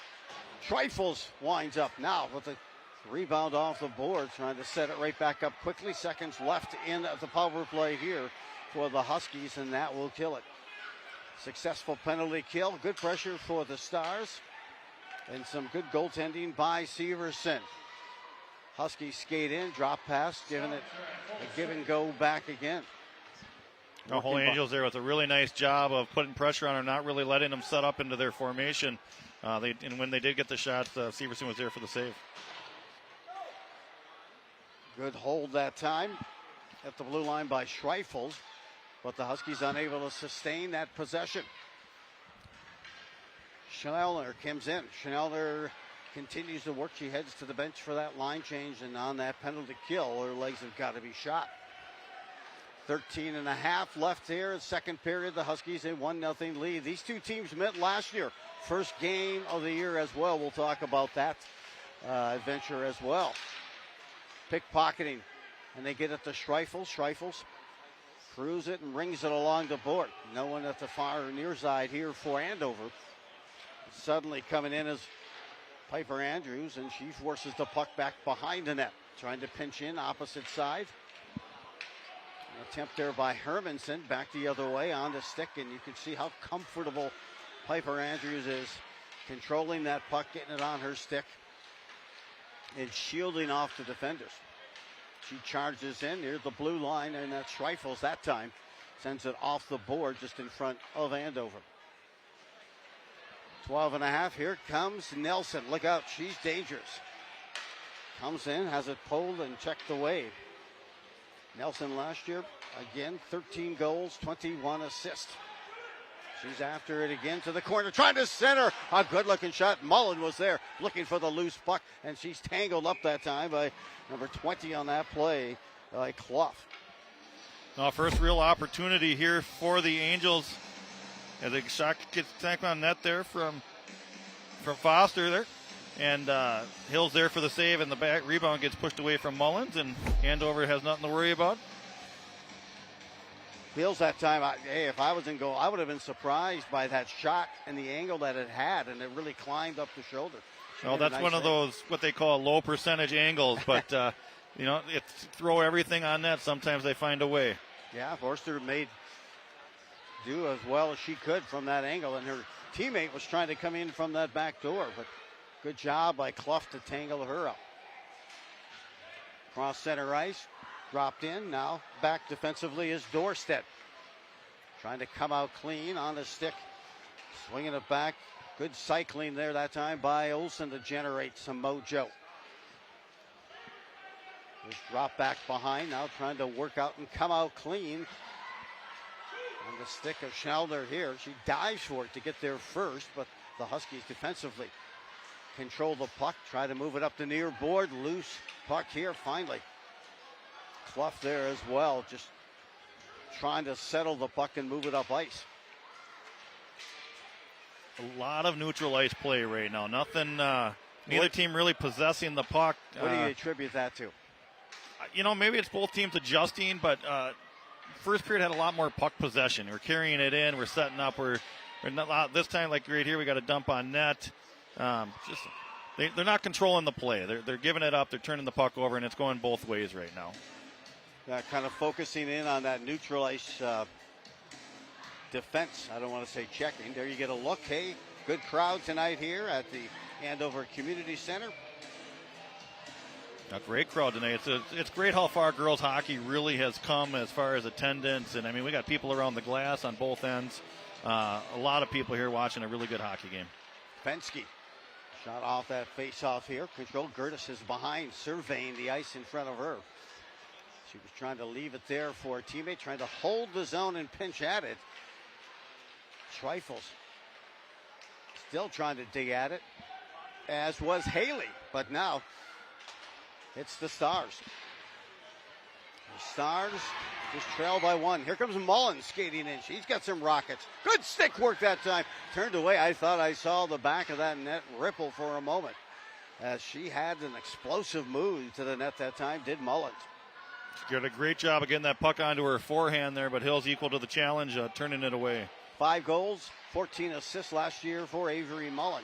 Schreifels winds up now with a rebound off the board, trying to set it right back up quickly. Seconds left in the power play here for the Huskies, and that will kill it. Successful penalty kill, good pressure for the Stars. And some good goaltending by Severson. Huskies skate in, drop pass, giving it a give and go back again. The Holy Angels there with a really nice job of putting pressure on them, not really letting them set up into their formation. And when they did get the shot, Severson was there for the save. Good hold that time at the blue line by Schreifels, but the Huskies unable to sustain that possession. Schnellner comes in. Schnellner continues to work. She heads to the bench for that line change, and on that penalty kill, her legs have got to be shot. 13.5 left here in second period. The Huskies a 1-0 lead. These two teams met last year. First game of the year as well. We'll talk about that adventure as well. Pickpocketing, and they get it to Schreifels. Schreifels crews it and rings it along the board. No one at the far or near side here for Andover. Suddenly coming in is Piper Andrews, and she forces the puck back behind the net. Trying to pinch in opposite side. An attempt there by Hermanson, back the other way on the stick, and you can see how comfortable Piper Andrews is controlling that puck, getting it on her stick, and shielding off the defenders. She charges in near the blue line, and that's Schreifels that time. Sends it off the board just in front of Andover. 12.5. Here comes Nelson. Look out, she's dangerous. Comes in, has it pulled and checked away. Nelson last year, again, 13 goals, 21 assists. She's after it again to the corner, trying to center. A good-looking shot. Mullen was there looking for the loose puck, and she's tangled up that time by number 20 on that play, Clough. Now, first real opportunity here for the Angels. As a shot gets tanked on net there from Foster there. And Hill's there for the save, and the back rebound gets pushed away from Mullins, and Andover has nothing to worry about. Hills that time, if I was in goal, I would have been surprised by that shot and the angle that it had, and it really climbed up the shoulder. Well, that's one of those, what they call low percentage angles, but, throw everything on net. Sometimes they find a way. Yeah, Forster made do as well as she could from that angle, and her teammate was trying to come in from that back door, but good job by Clough to tangle her up. Cross center ice, dropped in, now back defensively is Dorstedt. Trying to come out clean on the stick, swinging it back. Good cycling there that time by Olsen to generate some mojo. Just drop back behind, now trying to work out and come out clean. On the stick of Schnelder here. She dives for it to get there first, but the Huskies defensively control the puck, try to move it up the near board. Loose puck here finally. Clough there as well, just trying to settle the puck and move it up ice. A lot of neutral ice play right now. Nothing, neither team really possessing the puck. What do you attribute that to? Maybe it's both teams adjusting, but first period had a lot more puck possession. We're carrying it in, we're setting up, we're not, this time, like right here, we got a dump on net. They're not controlling the play. They're giving it up, they're turning the puck over, and it's going both ways right now. Kind of focusing in on that neutral ice defense. I don't want to say checking. There you get a look. Hey, good crowd tonight here at the Andover Community Center. A great crowd tonight. It's great how far girls hockey really has come as far as attendance. And, I mean, we got people around the glass on both ends. A lot of people here watching a really good hockey game. Fensky shot off that face-off here. Control. Gertis is behind, surveying the ice in front of her. She was trying to leave it there for a teammate, trying to hold the zone and pinch at it. Trifles still trying to dig at it, as was Haley. But now it's the Stars. The Stars just trail by one. Here comes Mullen skating in. She's got some rockets. Good stick work that time. Turned away. I thought I saw the back of that net ripple for a moment, as she had an explosive move to the net that time, did Mullins. She did a great job of getting that puck onto her forehand there, but Hill's equal to the challenge, turning it away. 5 goals, 14 assists last year for Avery Mullen.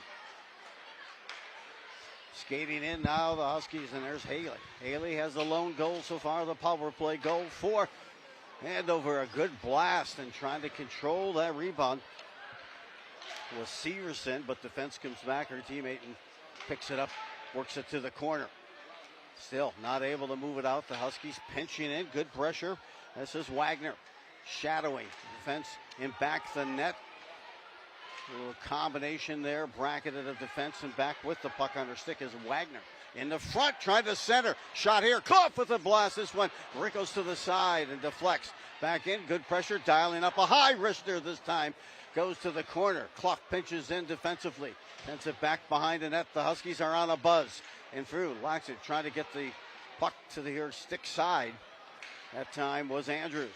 Skating in now, the Huskies, and there's Haley. Haley has the lone goal so far, the power play goal for Andover. A good blast and trying to control that rebound was Severson, but defense comes back, her teammate, and picks it up, works it to the corner. Still not able to move it out. The Huskies pinching in, good pressure. This is Wagner shadowing defense in back the net. A little combination there, bracketed of defense and back with the puck on her stick is Wagner. In the front, trying to center. Shot here, Clough with a blast. This one wrinkles to the side and deflects. Back in, good pressure, dialing up a high wrister this time. Goes to the corner. Clough pinches in defensively. Sends it back behind the net. The Huskies are on a buzz. And through, Laxton trying to get the puck to the stick side. That time was Andrews.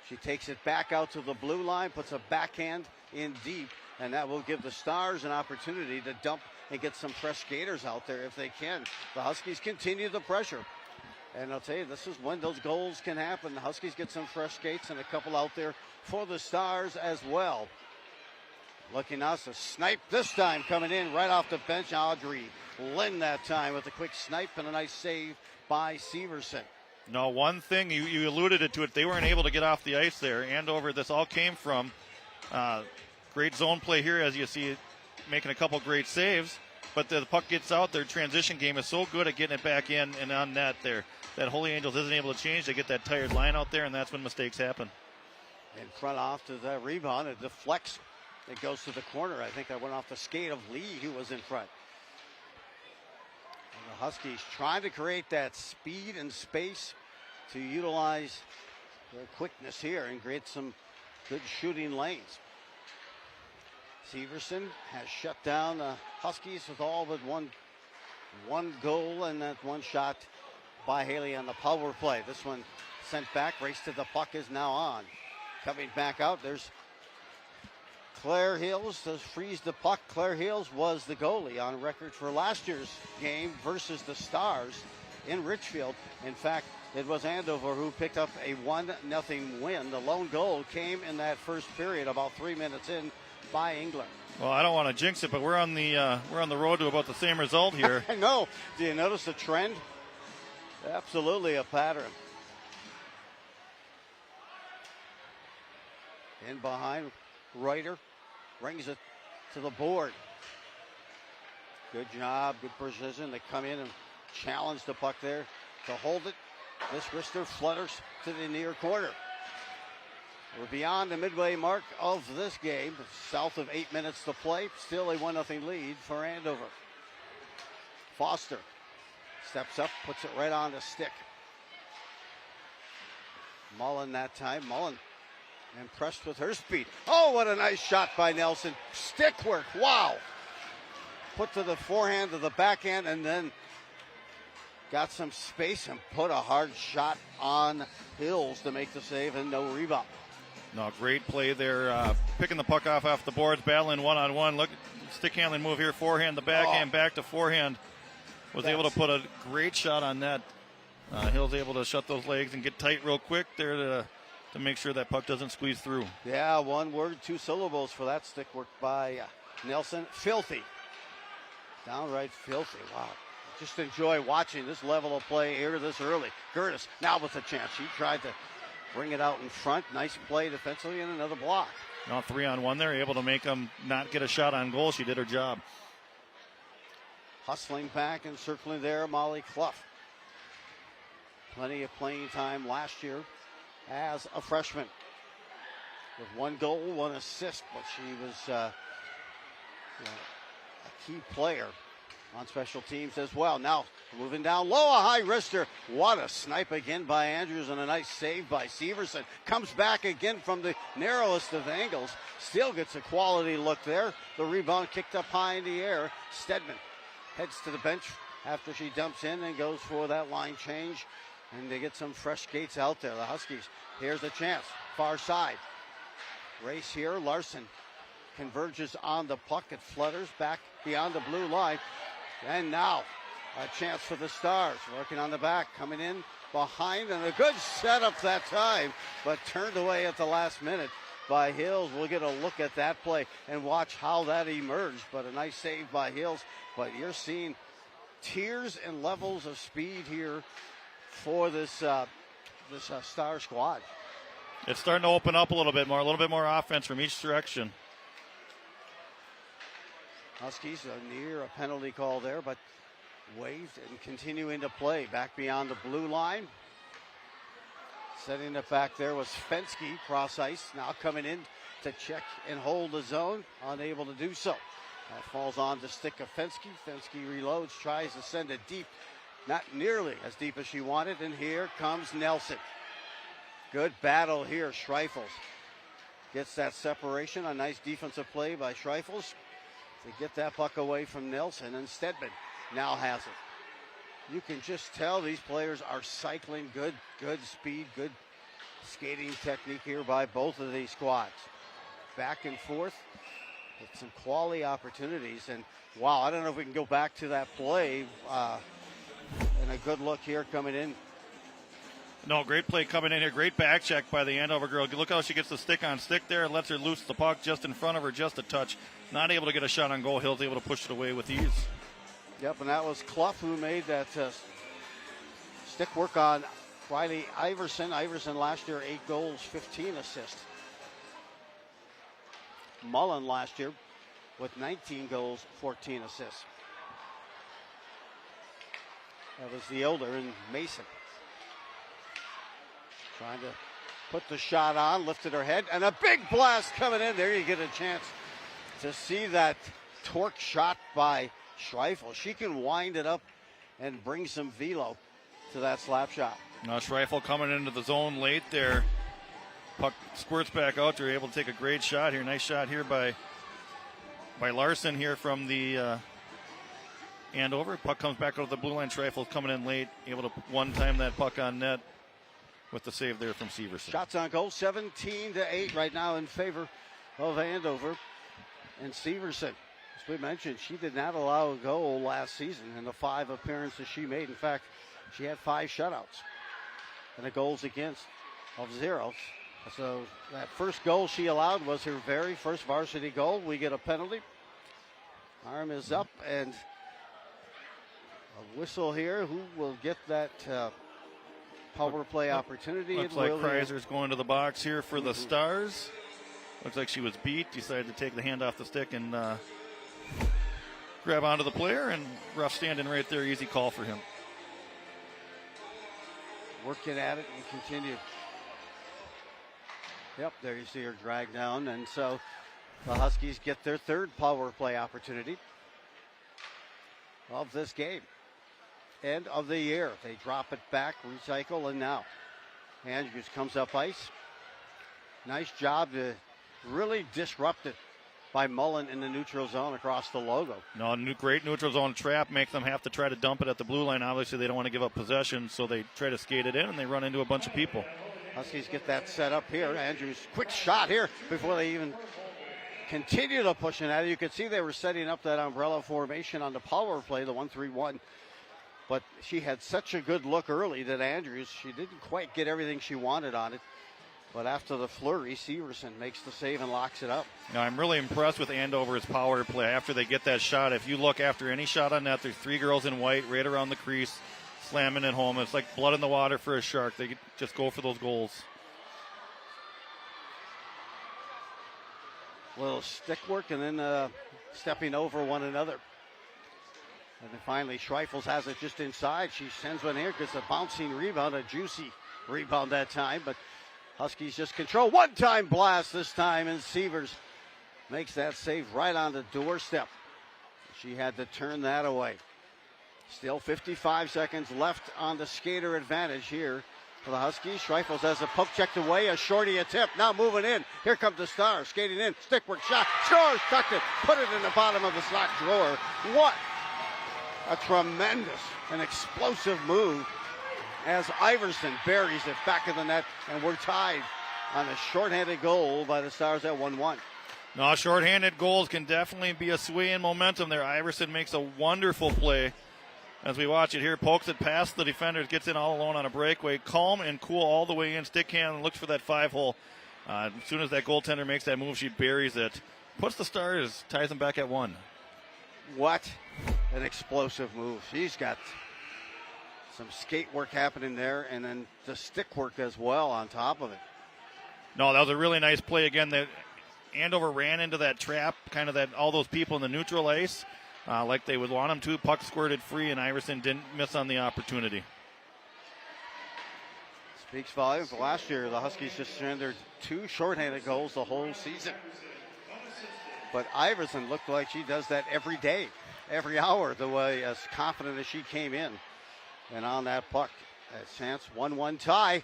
She takes it back out to the blue line, puts a backhand in deep, and that will give the Stars an opportunity to dump and get some fresh skaters out there if they can. The Huskies continue the pressure. And I'll tell you, this is when those goals can happen. The Huskies get some fresh skates and a couple out there for the Stars as well. Looking now, so snipe this time coming in right off the bench. Audrey Lynn that time with a quick snipe and a nice save by Severson. No, one thing, you alluded to it, they weren't able to get off the ice there. Andover, this all came from great zone play here, as you see it, making a couple great saves. But the puck gets out, their transition game is so good at getting it back in and on net there that Holy Angels isn't able to change. They get that tired line out there, and that's when mistakes happen. In front off to the rebound, it deflects. It goes to the corner. I think that went off the skate of Lee, who was in front. And the Huskies trying to create that speed and space to utilize their quickness here and create some good shooting lanes. Severson has shut down the Huskies with all but one goal and that one shot by Haley on the power play. This one sent back. Race to the puck is now on. Coming back out, there's Claire Hills to freeze the puck. Claire Hills was the goalie on record for last year's game versus the Stars in Richfield. In fact, it was Andover who picked up a 1-0 win. The lone goal came in that first period, about 3 minutes in, by England. Well, I don't want to jinx it, but we're on the road to about the same result here. I know. Do you notice the trend? Absolutely a pattern. In behind, Reuter brings it to the board. Good job, good precision. They come in and challenge the puck there to hold it. This wrister flutters to the near corner. We're beyond the midway mark of this game. South of 8 minutes to play. Still a 1-0 lead for Andover. Foster steps up, puts it right on the stick. Mullen that time. Mullen impressed with her speed. Oh, what a nice shot by Nelson. Stick work. Wow. Put to the forehand, to the backhand, and then got some space and put a hard shot on Hills to make the save, and no rebound. No, great play there. Picking the puck off the boards, battling one-on-one. Look, stick handling move here. Forehand, the backhand, back to forehand. Was able to put a great shot on net. Hill's able to shut those legs and get tight real quick there to make sure that puck doesn't squeeze through. Yeah, one word, 2 syllables for that stick work by Nelson. Filthy. Downright filthy. Wow. Just enjoy watching this level of play here this early. Gertis now with a chance. She tried to bring it out in front. Nice play defensively and another block. Now 3-on-1 there, able to make them not get a shot on goal. She did her job. Hustling back and circling there, Molly Clough. Plenty of playing time last year as a freshman. With 1 goal, 1 assist, but she was a key player on special teams as well. Now moving down low, a high wrister. What a snipe again by Andrews and a nice save by Severson. Comes back again from the narrowest of angles. Still gets a quality look there. The rebound kicked up high in the air. Stedman heads to the bench after she dumps in and goes for that line change. And they get some fresh skates out there. The Huskies, here's a chance. Far side. Race here. Larson converges on the puck. It flutters back beyond the blue line. And now a chance for the Stars. Working on the back. Coming in behind. And a good setup that time. But turned away at the last minute by Hills. We'll get a look at that play and watch how that emerged. But a nice save by Hills. But you're seeing tiers and levels of speed here for this Star squad. It's starting to open up a little bit more offense from each direction. Huskies are near a penalty call there, but waved and continuing to play back beyond the blue line. Setting it back there was Fensky, cross ice, now coming in to check and hold the zone, unable to do so. That falls on the stick of Fensky. Fensky reloads, tries to send it deep. Not nearly as deep as she wanted, and here comes Nelson. Good battle here, Schreifels gets that separation. A nice defensive play by Schreifels to get that puck away from Nelson, and Stedman now has it. You can just tell these players are cycling. Good speed, good skating technique here by both of these squads. Back and forth with some quality opportunities, and wow, I don't know if we can go back to that play. And a good look here coming in. No, great play coming in here. Great back check by the Andover girl. Look how she gets the stick on stick there. Lets her loose the puck just in front of her, just a touch. Not able to get a shot on goal. Hill's able to push it away with ease. Yep, and that was Clough who made that stick work on Riley Iverson. Iverson last year, 8 goals, 15 assists. Mullen last year with 19 goals, 14 assists. That was the older and Mason. Trying to put the shot on, lifted her head, and a big blast coming in. There you get a chance to see that torque shot by Schreifel. She can wind it up and bring some velo to that slap shot. Now Schreifel coming into the zone late there. Puck squirts back out. They're able to take a great shot here. Nice shot here by Larson here from the Andover. Puck comes back out of the blue line. Schreifel coming in late, able to one-time that puck on net with the save there from Severson. Shots on goal, 17-8 right now in favor of Andover. And Severson, as we mentioned, she did not allow a goal last season in the 5 appearances she made. In fact, she had 5 shutouts and a goals against of 0. So that first goal she allowed was her very first varsity goal. We get a penalty. Arm is up and a whistle here. Who will get that power play opportunity? Looks like Kreiser's going to the box here for the Stars. Looks like she was beat, decided to take the hand off the stick and grab onto the player, and rough standing right there, easy call for him. Working at it and continue. Yep, there you see her drag down, and so the Huskies get their third power play opportunity of this game. End of the year. They drop it back, recycle, and now Andrews comes up ice. Nice job to really disrupt it by Mullen in the neutral zone across the logo. No, great neutral zone trap, makes them have to try to dump it at the blue line. Obviously, they don't want to give up possession, so they try to skate it in, and they run into a bunch of people. Huskies get that set up here. Andrews, quick shot here before they even continue to push it at it. You could see they were setting up that umbrella formation on the power play, the 1-3-1. But she had such a good look early that Andrews, she didn't quite get everything she wanted on it. But after the flurry, Severson makes the save and locks it up. Now, I'm really impressed with Andover's power play after they get that shot. If you look after any shot on net, there's three girls in white right around the crease, slamming it home. It's like blood in the water for a shark. They just go for those goals. Little stick work and then stepping over one another. And then finally, Schreifels has it just inside. She sends one here, gets a bouncing rebound, a juicy rebound that time. But Huskies just control. One-time blast this time, and Severs makes that save right on the doorstep. She had to turn that away. Still 55 seconds left on the skater advantage here for the Huskies. Schreifels has a poke checked away, a shorty attempt. Now moving in. Here comes the star, skating in. Stick work shot. Scores, tucked it. Put it in the bottom of the slot drawer. What a tremendous and explosive move as Iverson buries it back of the net, and we're tied on a shorthanded goal by the Stars at 1-1. No, shorthanded goals can definitely be a sway in momentum there. Iverson makes a wonderful play. As we watch it here, pokes it past the defenders, gets in all alone on a breakaway. Calm and cool all the way in, stick hand, and looks for that 5-hole. As soon as that goaltender makes that move, she buries it. Puts the Stars, ties them back at 1. What an explosive move. She's got some skate work happening there, and then the stick work as well on top of it. No, that was a really nice play. Again, Andover ran into that trap, kind of that all those people in the neutral ice, like they would want them to. Puck squirted free, and Iverson didn't miss on the opportunity. Speaks volumes. Last year, the Huskies just surrendered 2 shorthanded goals the whole season. But Iverson looked like she does that every day, every hour, the way as confident as she came in. And on that puck, a chance 1-1 tie.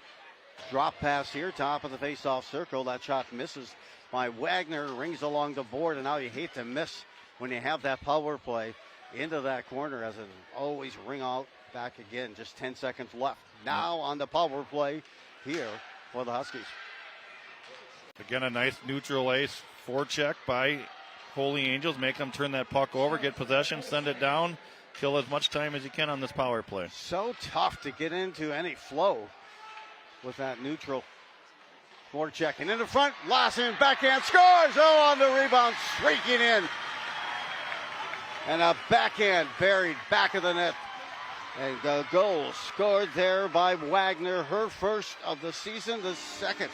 Drop pass here, top of the face-off circle. That shot misses by Wagner, rings along the board, and now you hate to miss when you have that power play into that corner, as it always ring out back again. Just 10 seconds left. Now on the power play here for the Huskies. Again, a nice neutral ice forecheck by Holy Angels. Make them turn that puck over, get possession, send it down, kill as much time as you can on this power play. So tough to get into any flow with that neutral forecheck. And in the front, Lawson backhand scores. Oh, on the rebound, streaking in. And a backhand buried back of the net. And the goal scored there by Wagner, her first of the season, the second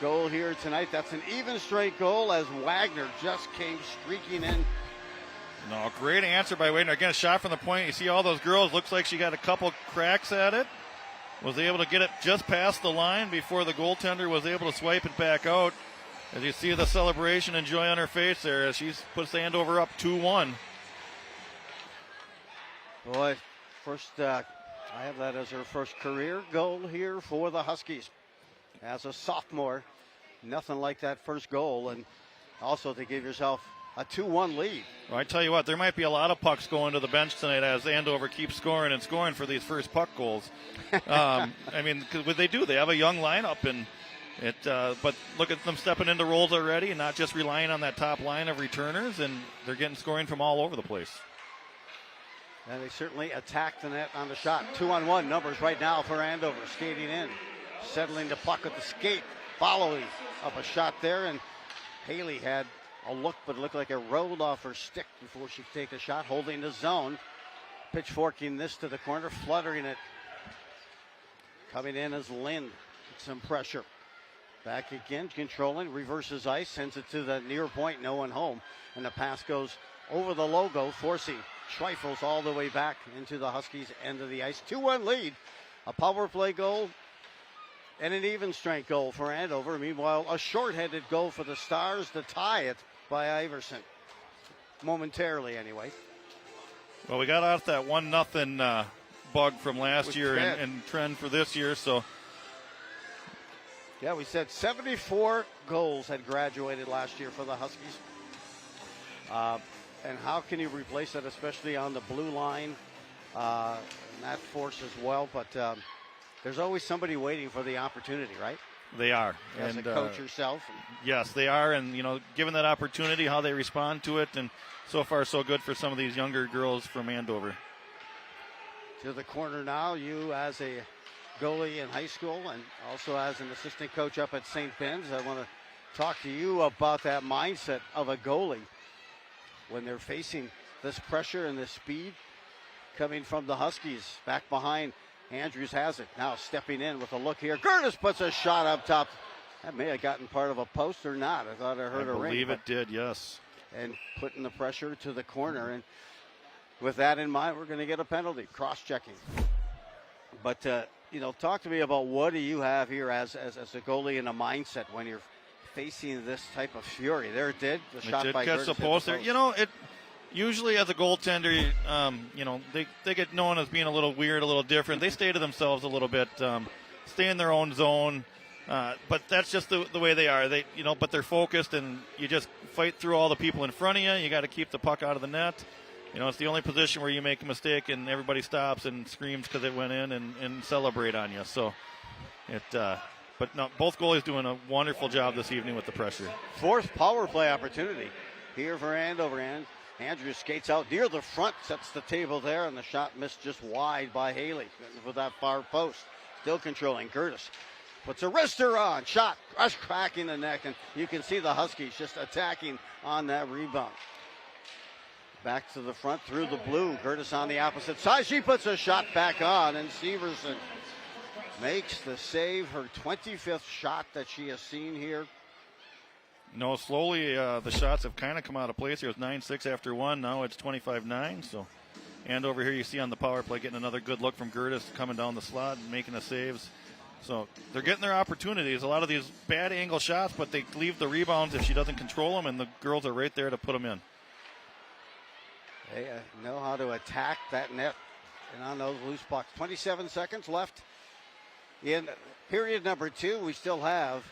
goal here tonight. That's an even straight goal as Wagner just came streaking in. No, great answer by Wagner. Again, a shot from the point. You see all those girls. Looks like she got a couple cracks at it. Was able to get it just past the line before the goaltender was able to swipe it back out. As you see the celebration and joy on her face there as she puts Andover up 2-1. Boy, I have that as her first career goal here for the Huskies. As a sophomore, nothing like that first goal, and also to give yourself a 2-1 lead. Well, I tell you what, there might be a lot of pucks going to the bench tonight as Andover keeps scoring and scoring for these first puck goals. I mean, what they do, they have a young lineup, and but look at them stepping into roles already and not just relying on that top line of returners, and they're getting scoring from all over the place. And they certainly attack the net on the shot. 2-on-1 numbers right now for Andover. Skating in, settling the puck at the skate, following up a shot there, and Haley had a look, but it looked like it rolled off her stick before she could take a shot, holding the zone. Pitchforking this to the corner, fluttering it. Coming in as Lind. Some pressure. Back again, controlling, reverses ice, sends it to the near point, no one home. And the pass goes over the logo, forcing Schreifels all the way back into the Huskies' end of the ice. 2-1 lead, a power play goal and an even strength goal for Andover. Meanwhile, a shorthanded goal for the Stars to tie it by Iverson. Momentarily, anyway. Well, we got out that 1-0 bug from last year and trend for this year, so. Yeah, we said 74 goals had graduated last year for the Huskies. And how can you replace that, especially on the blue line? And that force as well, but there's always somebody waiting for the opportunity, right? They are. As a coach yourself. Yes, they are, and, given that opportunity, how they respond to it, and so far so good for some of these younger girls from Andover. To the corner now, you as a goalie in high school and also as an assistant coach up at St. Ben's, I want to talk to you about that mindset of a goalie when they're facing this pressure and this speed coming from the Huskies. Back behind, Andrews has it. Now stepping in with a look here. Curtis puts a shot up top. That may have gotten part of a post or not. I thought I heard a ring. I believe it did, yes. And putting the pressure to the corner. And with that in mind, we're going to get a penalty, cross-checking. But, talk to me about what do you have here as a goalie in a mindset when you're facing this type of fury. There it did. The shot by catch the post there. It usually as a goaltender, they get known as being a little weird, a little different. They stay to themselves a little bit, stay in their own zone. But that's just the way they are. But they're focused, and you just fight through all the people in front of you. You got to keep the puck out of the net. It's the only position where you make a mistake and everybody stops and screams because it went in and celebrate on you. So but no, both goalies doing a wonderful job this evening with the pressure. Fourth power play opportunity here for Andover. And Andrews skates out near the front, sets the table there, and the shot missed just wide by Haley with that far post. Still controlling. Curtis puts a wrister on. Shot, cracking the neck, and you can see the Huskies just attacking on that rebound. Back to the front through the blue. Curtis on the opposite side. She puts a shot back on, and Severson makes the save. Her 25th shot that she has seen here. Slowly the shots have kind of come out of place here. It was 9-6 after one. Now it's 25-9. So, and over here you see on the power play getting another good look from Curtis coming down the slot and making the saves. So they're getting their opportunities. A lot of these bad angle shots, but they leave the rebounds if she doesn't control them, and the girls are right there to put them in. They know how to attack that net and on those loose pucks. 27 seconds left in period number 2. We still have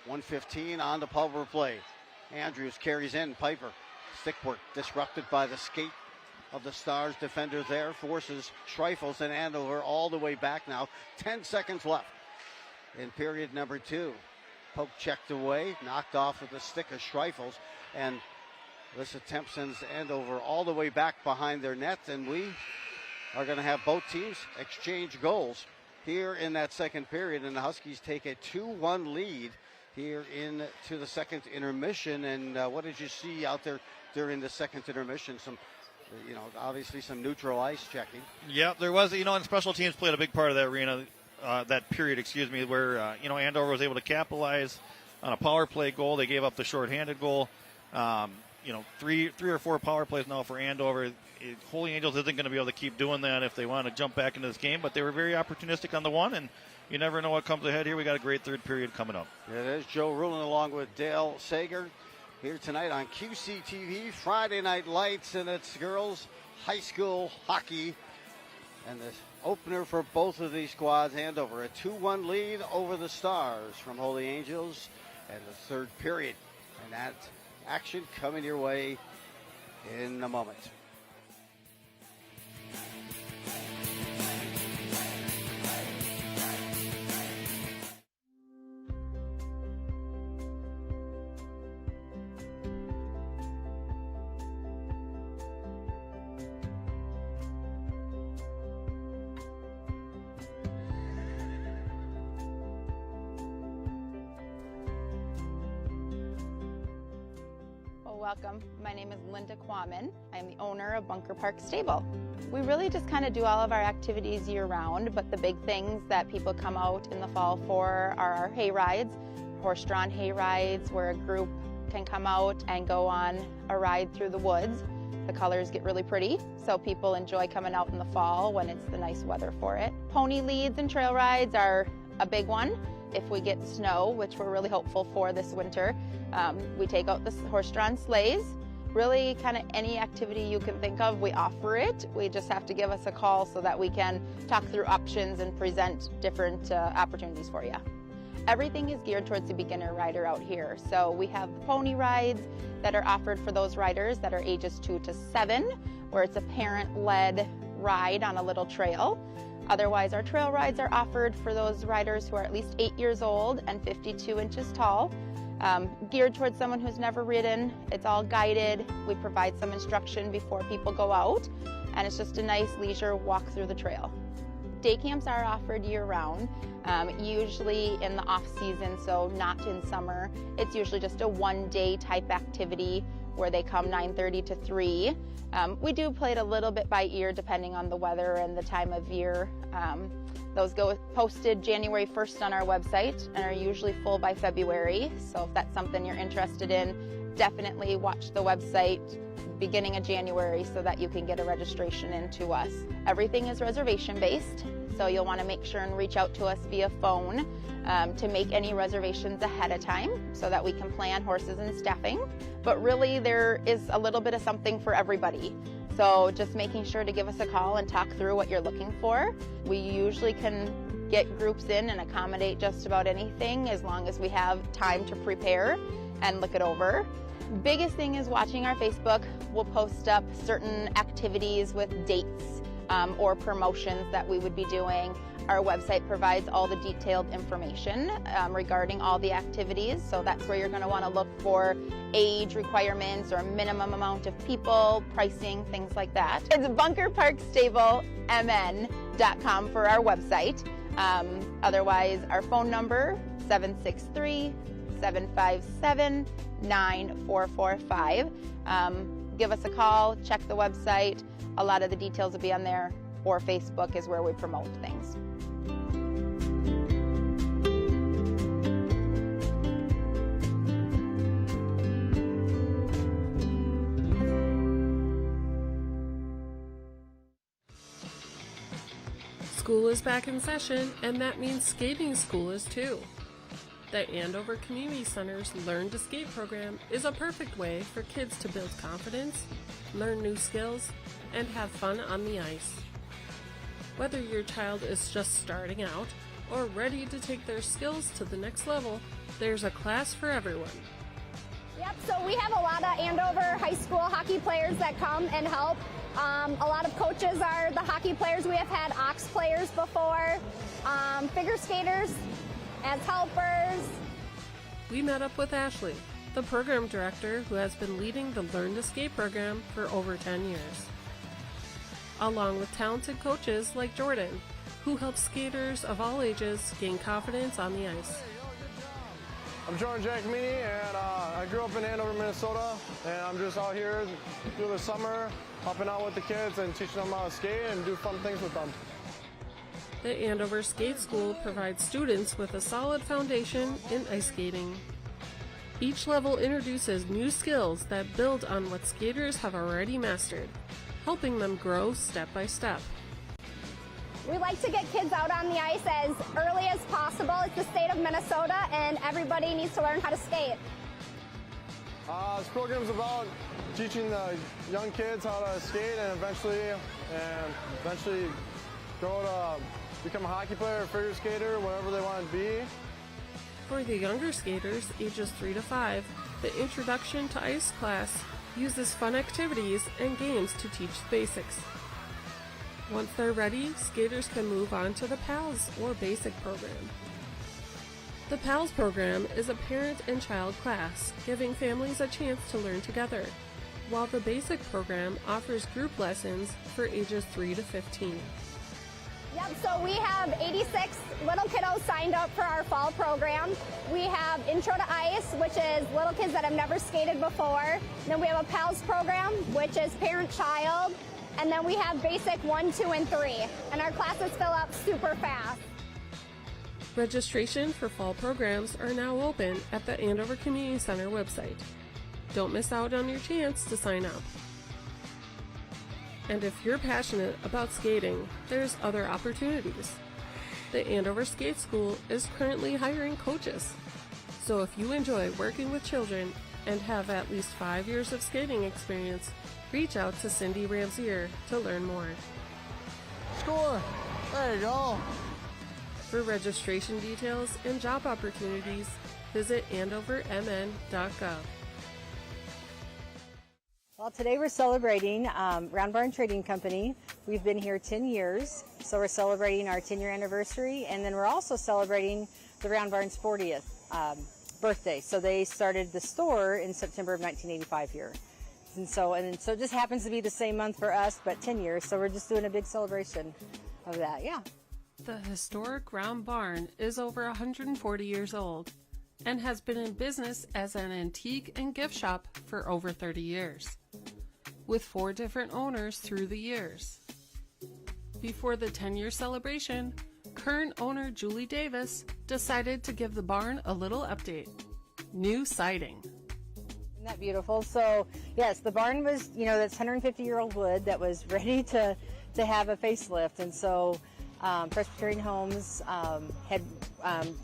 1:15 on the power play. Andrews carries in. Piper, stick work disrupted by the skate of the Stars defender there. Forces Schreifels and Andover all the way back now. 10 seconds left in period number 2. Poke checked away, knocked off with the stick of Schreifels, and this attempt sends Andover all the way back behind their net, and we are going to have both teams exchange goals here in that second period, and the Huskies take a 2-1 lead here into the second intermission. And what did you see out there during the second intermission? Some, obviously some neutral ice checking. Yeah, there was, and special teams played a big part of that that period, where, Andover was able to capitalize on a power play goal. They gave up the shorthanded goal. Three or four power plays now for Andover. Holy Angels isn't going to be able to keep doing that if they want to jump back into this game, but they were very opportunistic on the one, and you never know what comes ahead here. We got a great third period coming up. It is Joe Rulin along with Dale Sager here tonight on QCTV, Friday Night Lights, and it's girls high school hockey. And the opener for both of these squads, Andover, a 2-1 lead over the Stars from Holy Angels and the third period. And that action coming your way in a moment. Welcome. My name is Linda Quammen. I'm the owner of Bunker Park Stable. We really just kind of do all of our activities year round, but the big things that people come out in the fall for are our hay rides. horse-drawn hay rides where a group can come out and go on a ride through the woods. The colors get really pretty, so people enjoy coming out in the fall when it's the nice weather for it. Pony leads and trail rides are a big one. If we get snow, which we're really hopeful for this winter, we take out the horse-drawn sleighs. Really kind of any activity you can think of, we offer it. We just have to give us a call so that we can talk through options and present different opportunities for you. Everything is geared towards the beginner rider out here. So we have pony rides that are offered for those riders that are ages 2 to 7, where it's a parent-led ride on a little trail. Otherwise, our trail rides are offered for those riders who are at least 8 years old and 52 inches tall. Geared towards someone who's never ridden. It's all guided. We provide some instruction before people go out, and it's just a nice leisure walk through the trail. Day camps are offered year-round, usually in the off-season, so not in summer. It's usually just a one-day type activity where they come 9:30 to 3. We do play it a little bit by ear depending on the weather and the time of year. Those go posted January 1st on our website and are usually full by February. So if that's something you're interested in, definitely watch the website beginning of January so that you can get a registration into us. Everything is reservation based, so you'll want to make sure and reach out to us via phone to make any reservations ahead of time so that we can plan horses and staffing. But really there is a little bit of something for everybody. So just making sure to give us a call and talk through what you're looking for. We usually can get groups in and accommodate just about anything as long as we have time to prepare and look it over. Biggest thing is watching our Facebook. We'll post up certain activities with dates or promotions that we would be doing. Our website provides all the detailed information regarding all the activities, so that's where you're going to want to look for age requirements or minimum amount of people, pricing, things like that. It's bunkerparkstablemn.com for our website. Otherwise, our phone number, 763-757-9445. Give us a call, check the website. A lot of the details will be on there, or Facebook is where we promote things. School is back in session, and that means skating school is too. The Andover Community Center's Learn to Skate program is a perfect way for kids to build confidence, learn new skills, and have fun on the ice. Whether your child is just starting out or ready to take their skills to the next level, there's a class for everyone. Yep, so we have a lot of Andover high school hockey players that come and help. A lot of coaches are the hockey players. We have had Ox players before, figure skaters as helpers. We met up with Ashley, the program director who has been leading the Learn to Skate program for over 10 years, along with talented coaches like Jordan, who helps skaters of all ages gain confidence on the ice. I'm Jordan Giacomini, and I grew up in Andover, Minnesota, and I'm just out here through the summer, helping out with the kids and teaching them how to skate and do fun things with them. The Andover Skate School provides students with a solid foundation in ice skating. Each level introduces new skills that build on what skaters have already mastered, helping them grow step by step. We like to get kids out on the ice as early as possible. It's the state of Minnesota, and everybody needs to learn how to skate. This program is about teaching the young kids how to skate and eventually grow to become a hockey player or figure skater, whatever they want to be. For the younger skaters, ages 3 to 5, the Introduction to Ice class uses fun activities and games to teach the basics. Once they're ready, skaters can move on to the PALS or Basic program. The PALS program is a parent and child class, giving families a chance to learn together, while the Basic program offers group lessons for ages 3 to 15. Yep, so we have 86 little kiddos signed up for our fall program. We have Intro to Ice, which is little kids that have never skated before. Then we have a PALS program, which is parent-child. And then we have Basic 1, 2, and 3. And our classes fill up super fast. Registration for fall programs are now open at the Andover Community Center website. Don't miss out on your chance to sign up. And if you're passionate about skating, there's other opportunities. The Andover Skate School is currently hiring coaches. So if you enjoy working with children and have at least 5 years of skating experience, reach out to Cindy Ramsier to learn more. Score! There you go. For registration details and job opportunities, visit andovermn.gov. Well, today we're celebrating Round Barn Trading Company. We've been here 10 years, so we're celebrating our 10-year anniversary, and then we're also celebrating the Round Barn's 40th birthday. So they started the store in September of 1985 here. And so it just happens to be the same month for us, but 10 years, so we're just doing a big celebration of that, yeah. The historic Round Barn is over 140 years old and has been in business as an antique and gift shop for over 30 years, with 4 different owners through the years. Before the 10-year celebration, current owner Julie Davis decided to give the barn a little update. New siding. Isn't that beautiful? So, yes, the barn was, that's 150-year-old wood that was ready to have a facelift. And so Presbyterian Homes had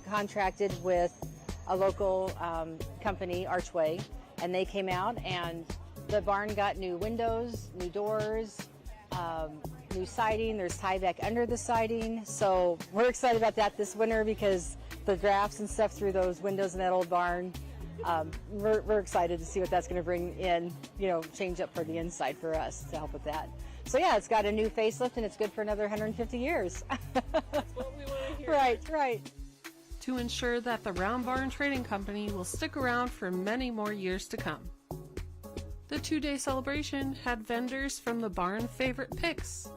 contracted with a local company, Archway, and they came out, and the barn got new windows, new doors, new siding. There's tie back under the siding. So we're excited about that this winter because the drafts and stuff through those windows in that old barn, we're excited to see what that's going to bring in, change up for the inside for us to help with that. So yeah, it's got a new facelift and it's good for another 150 years. That's what we want to hear. Right. To ensure that the Round Barn Trading Company will stick around for many more years to come. The 2-day celebration had vendors from the barn favorite picks.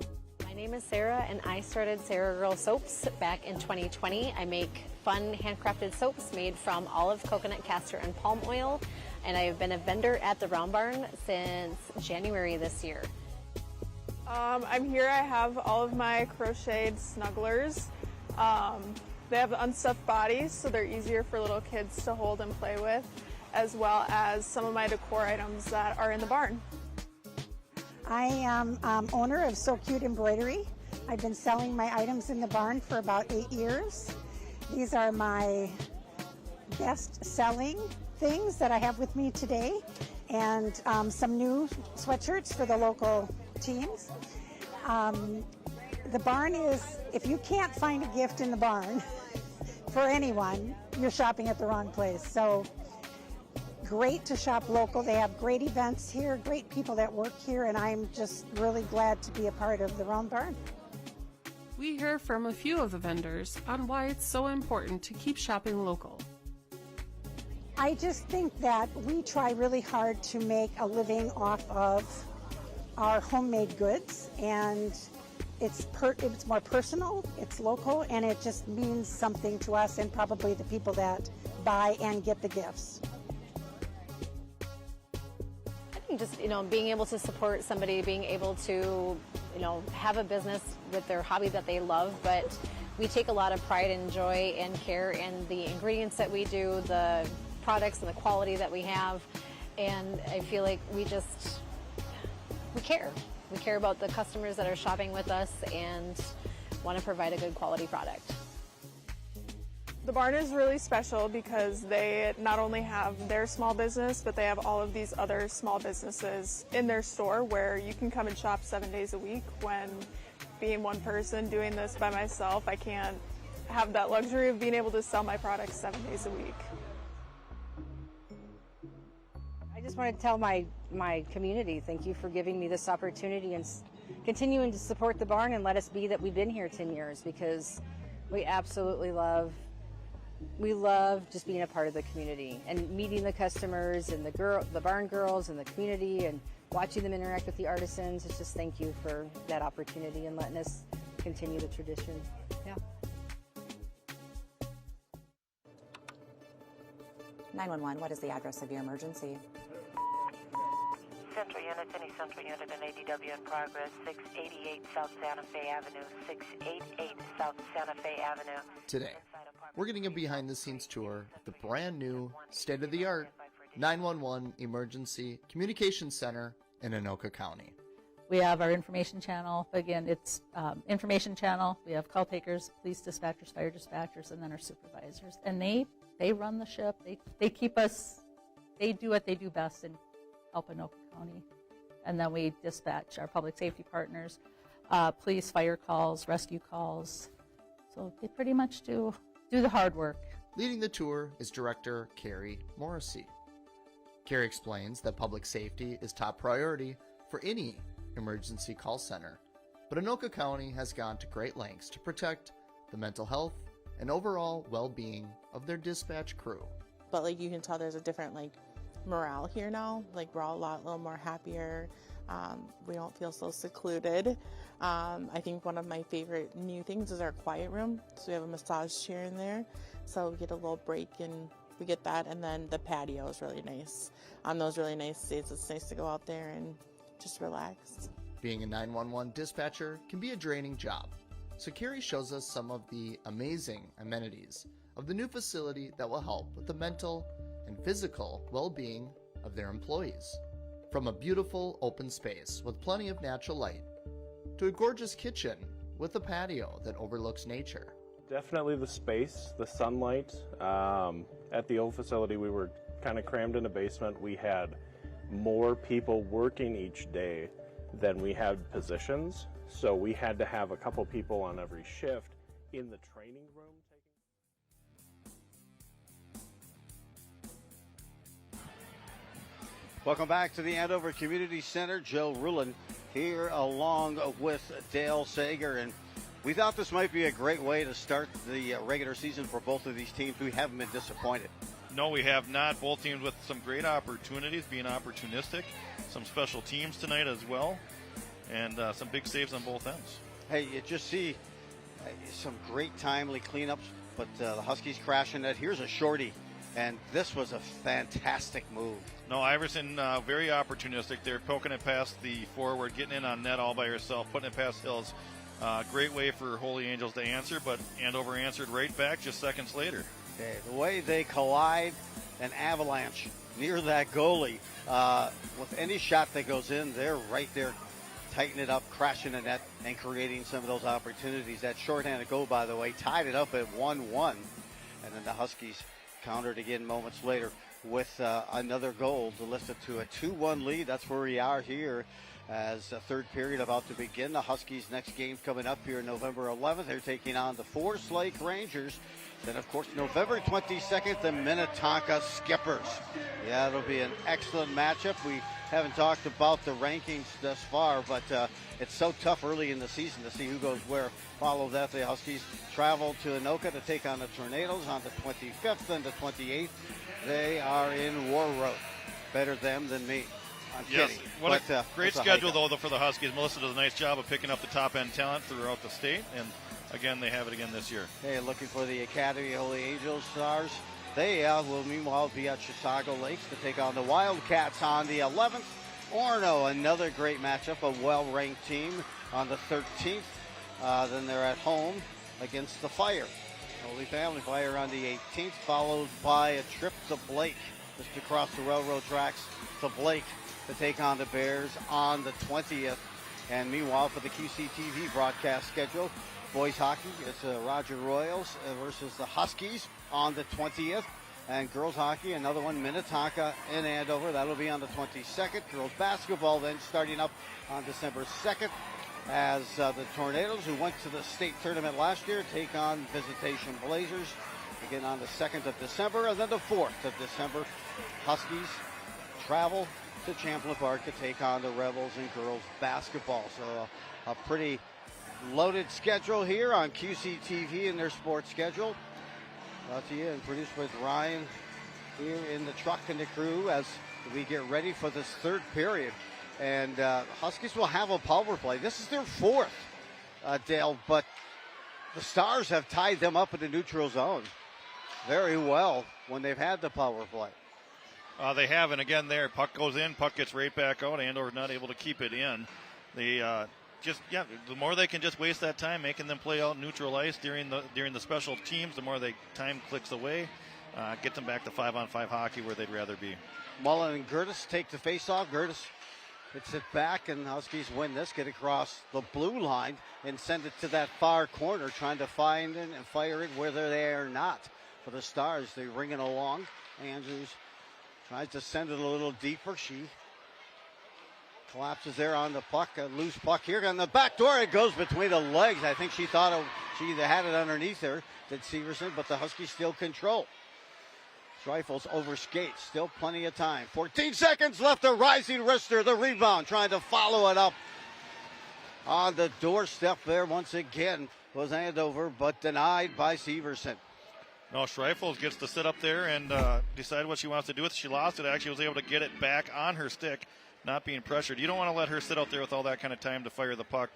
My name is Sarah, and I started Sarah Girl Soaps back in 2020. I make fun handcrafted soaps made from olive, coconut, castor, and palm oil, and I have been a vendor at the Round Barn since January this year. I'm here. I have all of my crocheted snugglers. They have unstuffed bodies, so they're easier for little kids to hold and play with, as well as some of my decor items that are in the barn. I am owner of So Cute Embroidery. I've been selling my items in the barn for about 8 years. These are my best-selling things that I have with me today, and some new sweatshirts for the local teams. The barn is, if you can't find a gift in the barn for anyone, you're shopping at the wrong place. So great to shop local. They have great events here, great people that work here, and I'm just really glad to be a part of the Round Barn. We hear from a few of the vendors on why it's so important to keep shopping local. I just think that we try really hard to make a living off of our homemade goods, and it's more personal, it's local, and it just means something to us and probably the people that buy and get the gifts. I think just, being able to support somebody, being able to, have a business with their hobby that they love, but we take a lot of pride and joy and care in the ingredients that we do, the products and the quality that we have, and I feel like we care. We care about the customers that are shopping with us and want to provide a good quality product. The barn is really special because they not only have their small business, but they have all of these other small businesses in their store where you can come and shop 7 days a week. When being one person doing this by myself, I can't have that luxury of being able to sell my products 7 days a week. I just want to tell my community, thank you for giving me this opportunity and continuing to support the barn and let us be that we've been here 10 years, because we absolutely love just being a part of the community and meeting the customers and the barn girls and the community and watching them interact with the artisans. It's just thank you for that opportunity and letting us continue the tradition. Yeah. 911, what is the address of your emergency? Central Unit, any Central Unit in ADW in progress, 688 South Santa Fe Avenue, 688 South Santa Fe Avenue. Today. we're getting a behind-the-scenes tour of the brand-new, state-of-the-art 911 Emergency Communications Center in Anoka County. We have our information channel. Again, it's information channel. We have call takers, police dispatchers, fire dispatchers, and then our supervisors. And they run the ship. They keep us, they do what they do best and help Anoka County. And then we dispatch our public safety partners, police, fire calls, rescue calls. So they pretty much do the hard work. Leading the tour is Director Carrie Morrissey. Carrie explains that public safety is top priority for any emergency call center, but Anoka County has gone to great lengths to protect the mental health and overall well-being of their dispatch crew. But like you can tell there's a different morale here now. Like we're all a little more happier. We don't feel so secluded. I think one of my favorite new things is our quiet room. So we have a massage chair in there. So we get a little break and we get that. And then the patio is really nice. On those really nice days, it's nice to go out there and just relax. Being a 911 dispatcher can be a draining job. So Carrie shows us some of the amazing amenities of the new facility that will help with the mental and physical well-being of their employees. From a beautiful open space with plenty of natural light to a gorgeous kitchen with a patio that overlooks nature. Definitely the space, the sunlight. At the old facility, we were kind of crammed in a basement. We had more people working each day than we had positions, so we had to have a couple people on every shift in the training room. Welcome back to the Andover Community Center. Joe Rulin here along with Dale Sager, and we thought this might be a great way to start the regular season for both of these teams. We haven't been disappointed. No, we have not. Both teams with some great opportunities, being opportunistic. Some special teams tonight as well, and some big saves on both ends. Hey, you just see some great timely cleanups, but the Huskies crashing that. Here's a shorty, and this was a fantastic move. No, Iverson very opportunistic there, poking it past the forward, getting in on net all by herself, putting it past Hills. Great way for Holy Angels to answer, but Andover answered right back just seconds later. Okay, the way they collide and avalanche near that goalie, with any shot that goes in, they're right there, tighten it up, crashing the net, and creating some of those opportunities. That shorthanded goal, by the way, tied it up at 1-1, and then the Huskies countered again moments later with another goal to lift it to a 2-1 lead. That's where we are here as the third period about to begin. The Huskies' next game coming up here November 11th. They're taking on the Forest Lake Rangers. Then, of course, November 22nd, the Minnetonka Skippers. Yeah, it'll be an excellent matchup. We haven't talked about the rankings thus far, but it's so tough early in the season to see who goes where. Follow that, the Huskies travel to Anoka to take on the Tornadoes on the 25th and the 28th. They are in War Road. Better them than me. I'm kidding. What a great schedule, though, for the Huskies. Melissa does a nice job of picking up the top-end talent throughout the state, and again, they have it again this year. Hey, looking for the Academy Holy Angels Stars. They will meanwhile be at Chisago Lakes to take on the Wildcats on the 11th. Orono, another great matchup, a well-ranked team on the 13th. Then they're at home against the Fire. Holy Family Fire on the 18th, followed by a trip to Blake, just across the railroad tracks to Blake to take on the Bears on the 20th. And meanwhile, for the QCTV broadcast schedule, boys hockey, it's Roger Royals versus the Huskies on the 20th. And girls hockey, another one, Minnetonka in Andover. That'll be on the 22nd. Girls basketball then starting up on December 2nd as the Tornadoes, who went to the state tournament last year, take on Visitation Blazers again on the 2nd of December. And then the 4th of December, Huskies travel to Champlain Park to take on the Rebels in girls basketball. So a pretty loaded schedule here on QCTV and their sports schedule. Brought to you and produced with Ryan here in the truck and the crew as we get ready for this third period. And Huskies will have a power play. This is their fourth, Dale, but the Stars have tied them up in the neutral zone very well when they've had the power play. They have, and again there, puck goes in, puck gets right back out. Andover not able to keep it in. They the more they can just waste that time making them play out neutral ice during the special teams, the more time clicks away. Get them back to 5-on-5 hockey where they'd rather be. Mullen and Gertis take the face-off. Gertis hits it back, and Huskies win this, get across the blue line and send it to that far corner, trying to find it and fire it where they are not. For the Stars, they ring it along. Andrews tries to send it a little deeper. She collapses there on the puck, a loose puck here on the back door. It goes between the legs. I think she thought she had it underneath her, did Severson, but the Huskies still control. Rifles over skates, still plenty of time. 14 seconds left, a rising wrister, the rebound, trying to follow it up. On the doorstep there once again was Andover, but denied by Severson. No, Schreifels gets to sit up there and decide what she wants to do with it. She lost it, actually was able to get it back on her stick, not being pressured. You don't want to let her sit out there with all that kind of time to fire the puck.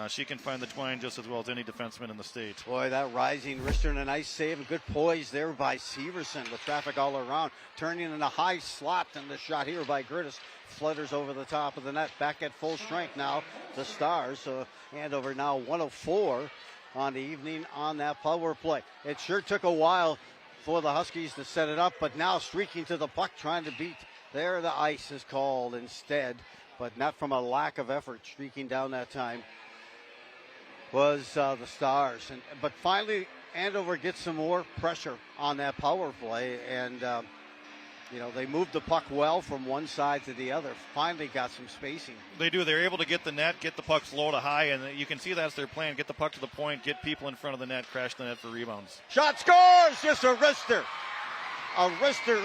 She can find the twine just as well as any defenseman in the state. Boy, that rising wrister and a nice save and good poise there by Severson with traffic all around. Turning in a high slot, and the shot here by Gertis flutters over the top of the net. Back at full strength now, the Stars. So Andover now 104 on the evening on that power play. It sure took a while for the Huskies to set it up, but now streaking to the puck, trying to beat. There the ice is called instead, but not from a lack of effort. Streaking down that time was the Stars. But finally, Andover gets some more pressure on that power play, and they moved the puck well from one side to the other. Finally got some spacing. They do. They're able to get the net, get the pucks low to high, and you can see that's their plan. Get the puck to the point, get people in front of the net, crash the net for rebounds. Shot scores! Just a wrister. A wrister,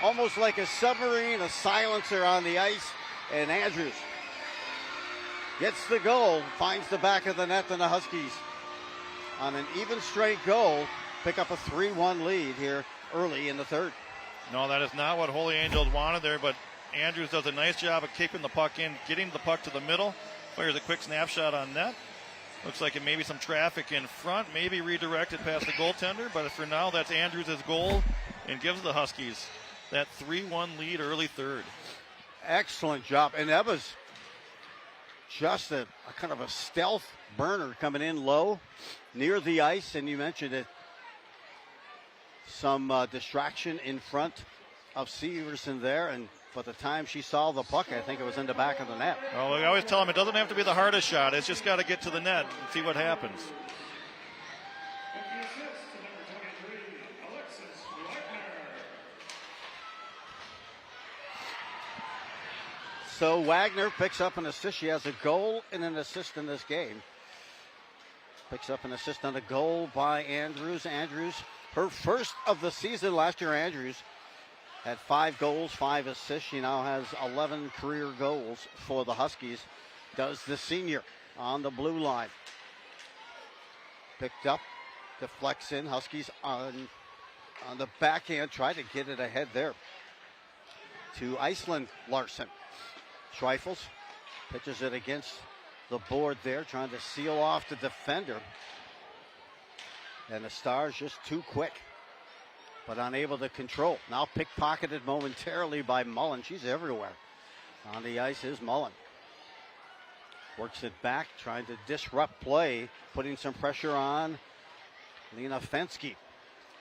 almost like a submarine, a silencer on the ice, and Andrews gets the goal, finds the back of the net, and the Huskies on an even straight goal pick up a 3-1 lead here early in the third. No, that is not what Holy Angels wanted there, but Andrews does a nice job of keeping the puck in, getting the puck to the middle, fires a quick snapshot on net. Looks like it may be some traffic in front, maybe redirected past the goaltender, but for now that's Andrews' goal and gives the Huskies that 3-1 lead early third. Excellent job, and that was just a kind of a stealth burner coming in low near the ice, and you mentioned it. Some distraction in front of Severson there, and by the time she saw the puck, I think it was in the back of the net. Well, we always tell them it doesn't have to be the hardest shot. It's just got to get to the net and see what happens. So Wagner picks up an assist. She has a goal and an assist in this game. Picks up an assist on a goal by Andrews. Andrews, her first of the season. Last year, Andrews had 5 goals, 5 assists. She now has 11 career goals for the Huskies. Does the senior on the blue line. Picked up, deflects in. Huskies on the backhand. Try to get it ahead there to Iceland Larson. Schreifels pitches it against the board there, trying to seal off the defender. And the Stars just too quick, but unable to control. Now pickpocketed momentarily by Mullen. She's everywhere. On the ice is Mullen. Works it back, trying to disrupt play, putting some pressure on Lena Fensky.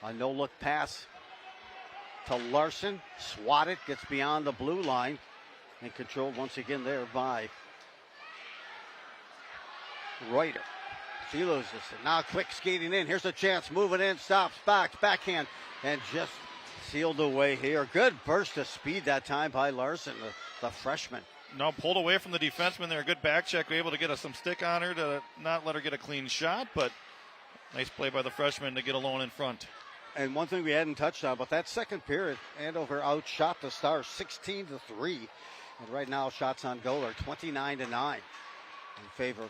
A no-look pass to Larson. Swatted, gets beyond the blue line, and controlled once again there by Reuter. She loses it. Now quick skating in. Here's a chance. Moving in. Stops. Backhand. And just sealed away here. Good burst of speed that time by Larson, the freshman. No, pulled away from the defenseman there. Good back check. Able to get some stick on her to not let her get a clean shot. But nice play by the freshman to get alone in front. And one thing we hadn't touched on, but that second period, Andover outshot the Stars 16-3. And right now, shots on goal are 29-9 in favor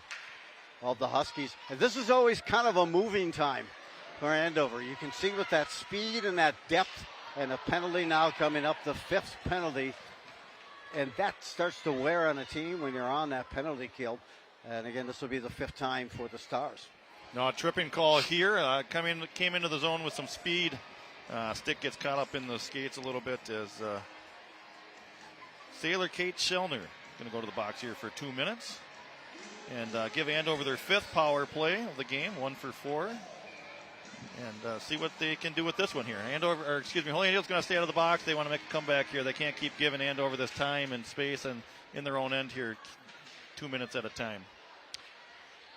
of the Huskies. And this is always kind of a moving time for Andover. You can see with that speed and that depth, and a penalty now coming up, the 5th penalty. And that starts to wear on a team when you're on that penalty kill. And again, this will be the 5th time for the Stars. No, a tripping call here. Came into the zone with some speed. Stick gets caught up in the skates a little bit as Sailor Kate Schellner going to go to the box here for 2 minutes. and give Andover their 5th power play of the game, 1 for 4. And see what they can do with this one here. Holy Angel's going to stay out of the box. They want to make a comeback here. They can't keep giving Andover this time and space and in their own end here 2 minutes at a time.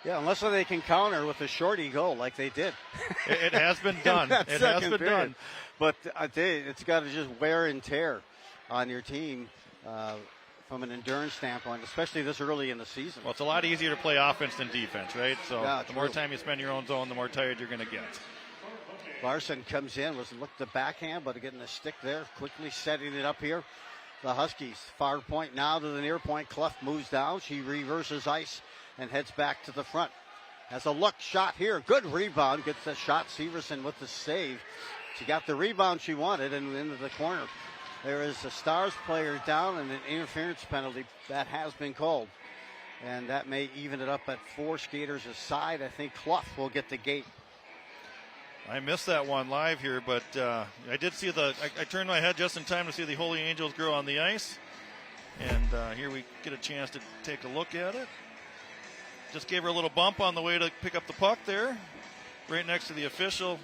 Yeah, unless they can counter with a shorty goal like they did. It has been done. It has been done. But I tell you, it's got to just wear and tear on your team from an endurance standpoint, especially this early in the season. Well, it's a lot easier to play offense than defense, right? So yeah, the more time you spend in your own zone, the more tired you're going to get. Larson comes in, looked the backhand, but getting the stick there, quickly setting it up here. The Huskies, far point now to the near point. Clough moves down. She reverses ice and heads back to the front. Has a look shot here. Good rebound. Gets the shot. Severson with the save. She got the rebound she wanted and into the corner. There is a Stars player down and an interference penalty that has been called. And that may even it up at 4 skaters aside. I think Clough will get the gate. I missed that one live here, but I did see I turned my head just in time to see the Holy Angels girl on the ice. And here we get a chance to take a look at it. Just gave her a little bump on the way to pick up the puck there, right next to the official.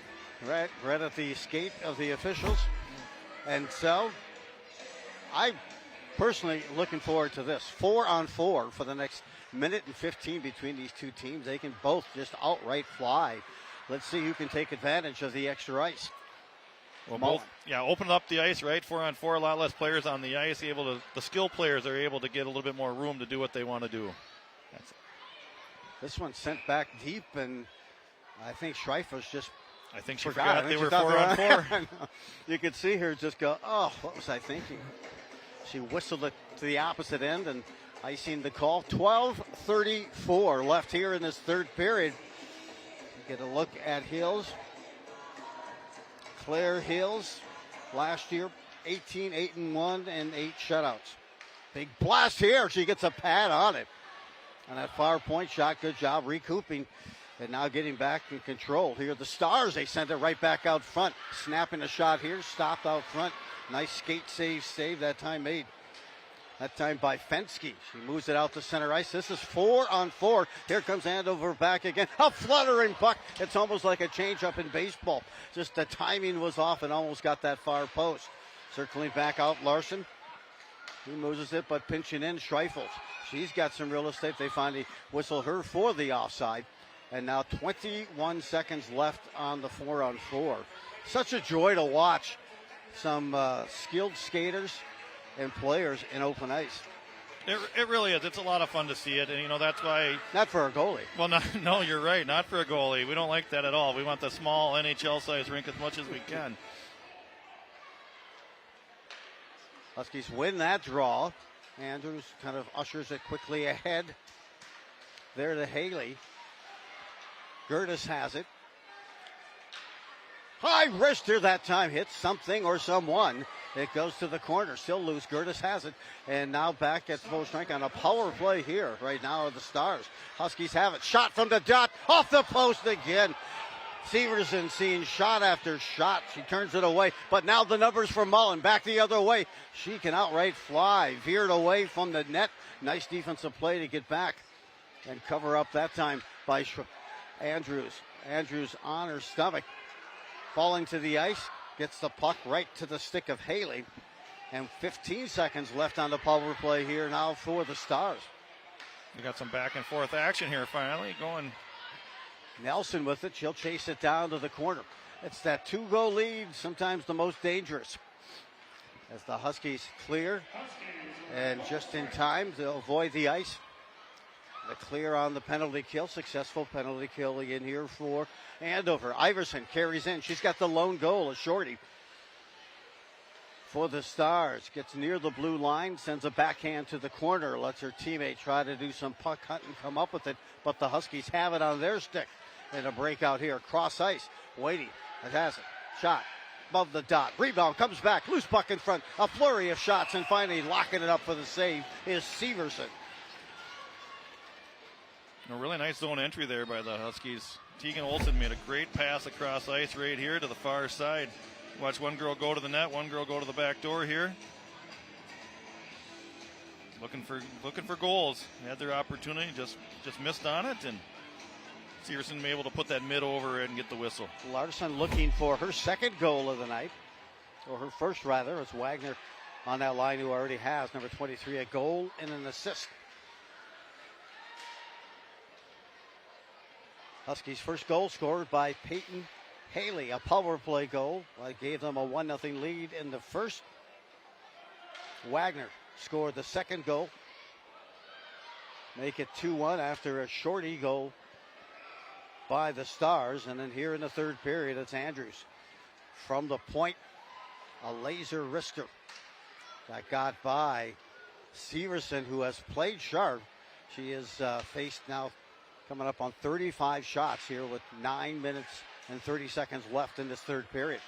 Right at the skate of the officials. And so, I'm personally looking forward to this. 4-on-4 for the next minute and 15 between these two teams. They can both just outright fly. Let's see who can take advantage of the extra ice. Well, open up the ice, right? 4-on-4, a lot less players on the ice. The skill players are able to get a little bit more room to do what they want to do. That's it. This one sent back deep, and I think Schreifer's just I think she forgot they were 4-on-4. You could see her just go, oh, what was I thinking? She whistled it to the opposite end, and icing the call. 12:34 left here in this third period. Get a look at Hills. Claire Hills, last year, 18-8-1 and 8 shutouts. Big blast here. She gets a pad on it. And that far point shot, good job recouping. And now getting back in control. Here the Stars, they sent it right back out front. Snapping a shot here, stopped out front. Nice skate save that time made. That time by Fensky. She moves it out to center ice. This is 4-on-4. Here comes Andover back again. A fluttering puck. It's almost like a change-up in baseball. Just the timing was off and almost got that far post. Circling back out, Larson. He moves it, but pinching in, Schreifels. She's got some real estate. They finally whistle her for the offside. And now 21 seconds left on the 4-on-4. Such a joy to watch some skilled skaters and players in open ice. It really is. It's a lot of fun to see it, and that's why. Not for a goalie. Well, no, you're right. Not for a goalie. We don't like that at all. We want the small NHL-sized rink as much as we can. Huskies win that draw. Andrews kind of ushers it quickly ahead. There to Haley. Gertis has it. High wrister that time, hits something or someone. It goes to the corner, still loose. Gertis has it, and now back at full strength on a power play here right now of the Stars. Huskies have it. Shot from the dot, off the post again. Severson seeing shot after shot. She turns it away, but now the numbers for Mullen. Back the other way. She can outright fly. Veered away from the net. Nice defensive play to get back and cover up that time by Andrews. Andrews on her stomach. Falling to the ice. Gets the puck right to the stick of Haley. And 15 seconds left on the power play here now for the Stars. We got some back and forth action here finally going. Nelson with it. She'll chase it down to the corner. It's that 2-goal lead, sometimes the most dangerous. As the Huskies clear. And just in time to avoid the ice. The clear on the penalty kill. Successful penalty kill in here for Andover. Iverson carries in. She's got the lone goal, a shorty. For the Stars. Gets near the blue line. Sends a backhand to the corner. Lets her teammate try to do some puck hunt and come up with it. But the Huskies have it on their stick. And a breakout here. Cross ice. Waiting. It has it. Shot. Above the dot. Rebound comes back. Loose puck in front. A flurry of shots. And finally locking it up for the save is Severson. A really nice zone entry there by the Huskies. Tegan Olsen made a great pass across ice right here to the far side. Watch one girl go to the net, one girl go to the back door here. looking for goals. They had their opportunity, just missed on it, and Severson able to put that mid over and get the whistle. Larson looking for her second goal of the night, or her first rather. It's Wagner on that line, who already has number 23 a goal and an assist. Huskies' first goal scored by Peyton Haley, a power play goal. That gave them a 1-0 lead in the first. Wagner scored the second goal. Make it 2-1 after a shorty goal by the Stars. And then here in the third period, it's Andrews. From the point, a laser wrister that got by Severson, who has played sharp. She is faced now coming up on 35 shots here with 9 minutes and 30 seconds left in this third period.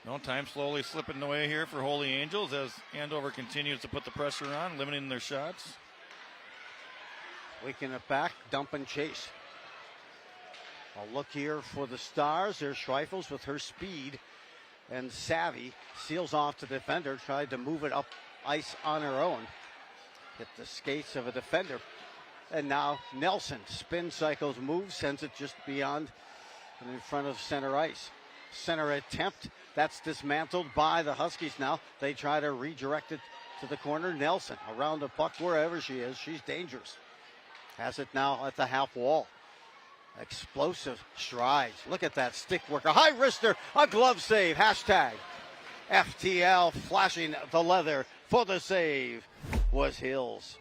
No, time slowly slipping away here for Holy Angels as Andover continues to put the pressure on, limiting their shots. Waking it back, dump and chase. A look here for the Stars. There's Schreifels with her speed and savvy. Seals off the defender, tried to move it up ice on her own. Hit the skates of a defender. And now Nelson spin cycles, moves, sends it just beyond and in front of center ice. Center attempt, that's dismantled by the Huskies now. They try to redirect it to the corner. Nelson around the puck, wherever she is, she's dangerous. Has it now at the half wall. Explosive strides. Look at that stick work. A high wrister, a glove save. Hashtag FTL flashing the leather for the save was Hills.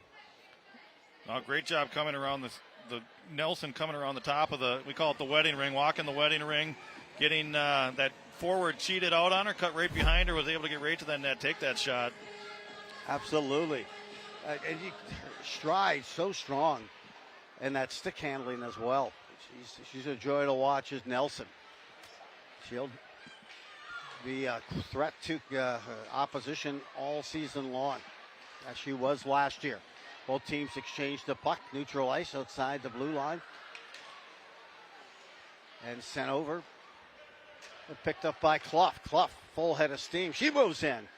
Oh, great job coming around the Nelson coming around the top of we call it the wedding ring, walking the wedding ring, getting that forward cheated out on her, cut right behind her, was able to get right to that net, take that shot. Absolutely. And stride so strong, and that stick handling as well. She's a joy to watch is Nelson. She'll be a threat to opposition all season long, as she was last year. Both teams exchanged the puck, neutral ice outside the blue line. And sent over. Picked up by Clough. Clough, full head of steam. She moves in.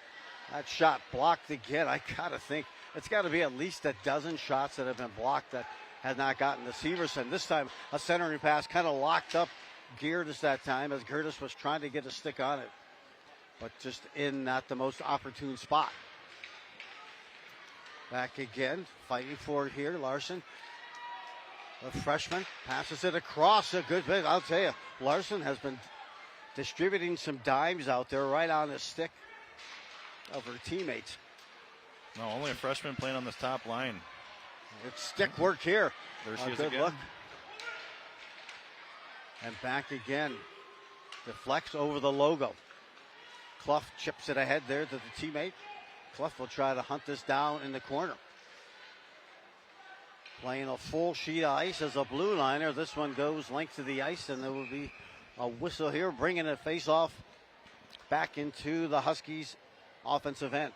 That shot blocked again. I got to think it's got to be at least a dozen shots that have been blocked that had not gotten to Severson. This time, a centering pass kind of locked up Geerdes that time as Gertis was trying to get a stick on it. But just in not the most opportune spot. Back again, fighting for it here. Larson, the freshman, passes it across a good bit. I'll tell you, Larson has been distributing some dimes out there right on the stick of her teammates. No, only a freshman playing on this top line. It's stick work here. There she is good again. Look. And back again. Deflects over the logo. Clough chips it ahead there to the teammate. Clough will try to hunt this down in the corner. Playing a full sheet of ice as a blue liner. This one goes length of the ice, and there will be a whistle here, bringing a face-off back into the Huskies' offensive end.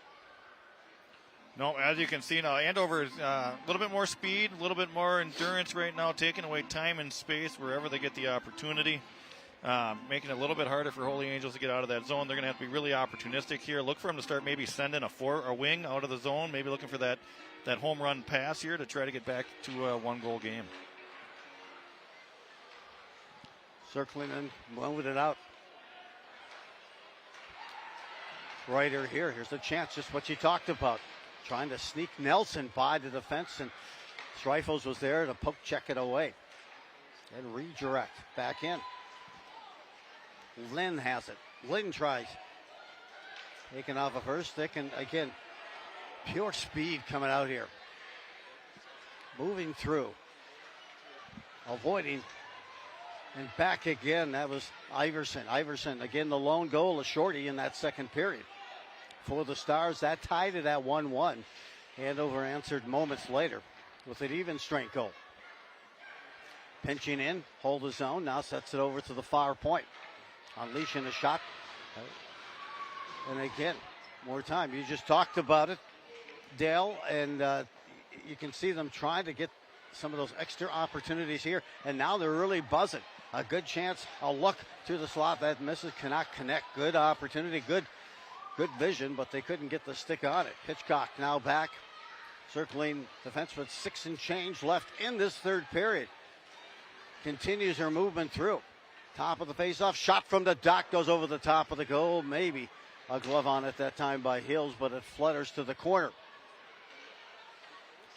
No, as you can see now, Andover is a little bit more speed, a little bit more endurance right now, taking away time and space wherever they get the opportunity. Making it a little bit harder for Holy Angels to get out of that zone. They're going to have to be really opportunistic here. Look for them to start maybe sending a wing out of the zone, maybe looking for that home run pass here to try to get back to a one-goal game. Circling and moving it out. Right here. Here's the chance, just what you talked about. Trying to sneak Nelson by the defense, and Schreifels was there to poke check it away. And redirect back in. Lynn has it. Lynn tries. Taken off of her stick, and again, pure speed coming out here. Moving through. Avoiding. And back again, that was Iverson. Iverson, again, the lone goal, a shorty in that second period. For the Stars, that tied it at 1-1. Andover answered moments later with an even strength goal. Pinching in, hold his own, now sets it over to the far point. Unleashing a shot. And again, more time. You just talked about it, Dale, and you can see them trying to get some of those extra opportunities here. And now they're really buzzing. A good chance, a look through the slot that misses, cannot connect. Good opportunity, good good vision, but they couldn't get the stick on it. Hitchcock now back, circling defenseman, 6 and change left in this third period. Continues her movement through. Top of the faceoff, shot from the dot, goes over the top of the goal. Maybe a glove on it that time by Hills, but it flutters to the corner.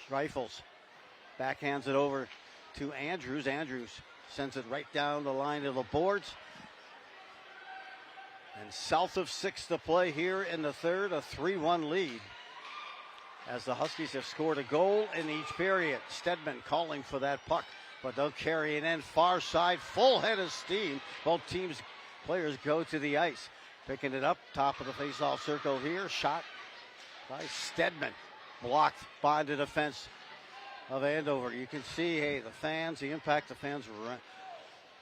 Rifles backhands it over to Andrews. Andrews sends it right down the line of the boards. And south of 6 to play here in the third, a 3-1 lead. As the Huskies have scored a goal in each period. Stedman calling for that puck, but they'll carry it in. Far side, full head of steam. Both teams' players go to the ice. Picking it up, top of the face-off circle here. Shot by Stedman. Blocked by the defense of Andover. You can see, hey, the fans, the impact the fans were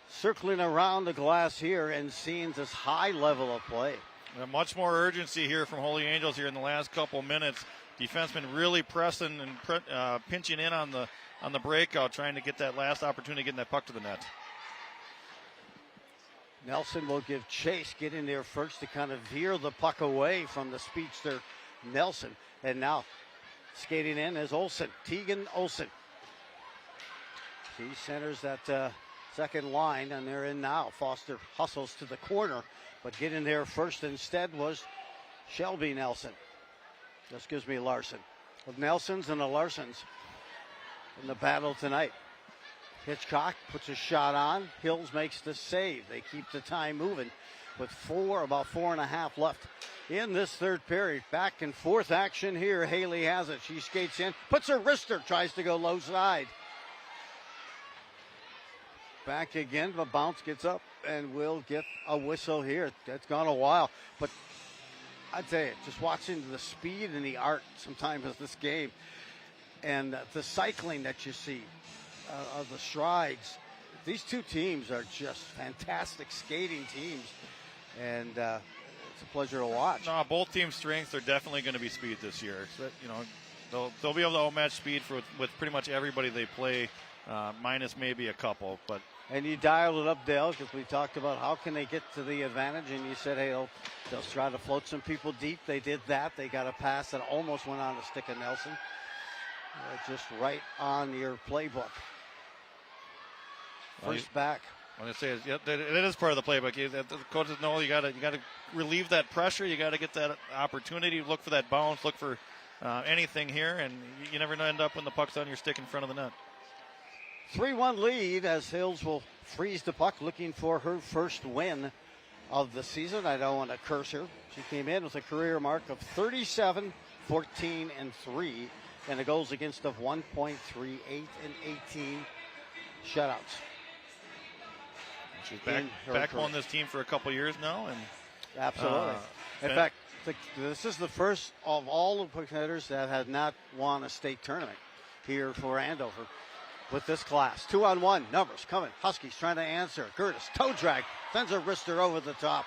circling around the glass here and seeing this high level of play. Much more urgency here from Holy Angels here in the last couple minutes. Defensemen really pressing and pinching in on the breakout, trying to get that last opportunity, getting that puck to the net. Nelson will give chase, get in there first to kind of veer the puck away from the speedster Nelson. And now skating in is Olsen, Tegan Olsen. He centers that second line, and they're in now. Foster hustles to the corner, but getting there first instead was Shelby Nelson. Excuse me, Larson. Of Nelsons and the Larsons in the battle tonight. Hitchcock puts a shot on. Hills makes the save. They keep the time moving with about 4.5 left in this third period. Back and forth action here. Haley has it. She skates in, puts her wrister, tries to go low side. Back again, the bounce gets up and we'll get a whistle here. It's gone a while, but I tell you, just watching the speed and the art sometimes of this game and the cycling that you see of the strides. These two teams are just fantastic skating teams, and it's a pleasure to watch. No, both teams' strengths are definitely going to be speed this year. So, you know, they'll be able to outmatch speed with pretty much everybody they play, minus maybe a couple. But and you dialed it up, Dale, because we talked about how can they get to the advantage, and you said, hey, they'll try to float some people deep. They did that. They got a pass that almost went on the stick of Nelson. Just right on your playbook. First back. When I say it is part of the playbook. The coaches know you got to relieve that pressure. You got to get that opportunity. Look for that bounce. Look for anything here, and you never end up when the puck's on your stick in front of the net. 3-1 lead as Hills will freeze the puck, looking for her first win of the season. I don't want to curse her. She came in with a career mark of 37, 14, and 3, and a goals against of 1.38 and 18 shutouts. She's back on this team for a couple years now, and absolutely. In fact, this is the first of all the competitors that has not won a state tournament here for Andover with this class. 2-on-1 numbers coming. Huskies trying to answer. Curtis toe drag, sends a wrister over the top.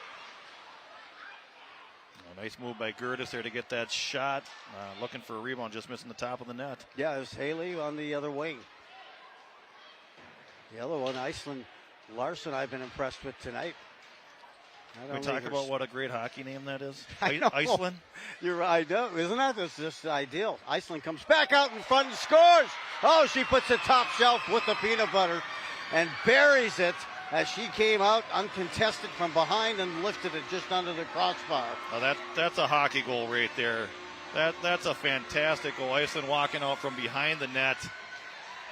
A nice move by Gertis there to get that shot. Looking for a rebound, just missing the top of the net. Yeah, it was Haley on the other wing. The other one, Iceland Larson, I've been impressed with tonight. We talk about what a great hockey name that is. Iceland. You're right. I know. Isn't that just ideal? Iceland comes back out in front and scores. Oh, she puts it top shelf with the peanut butter and buries it as she came out uncontested from behind and lifted it just under the crossbar. Oh, that's a hockey goal right there. That's a fantastic goal. Iceland walking out from behind the net.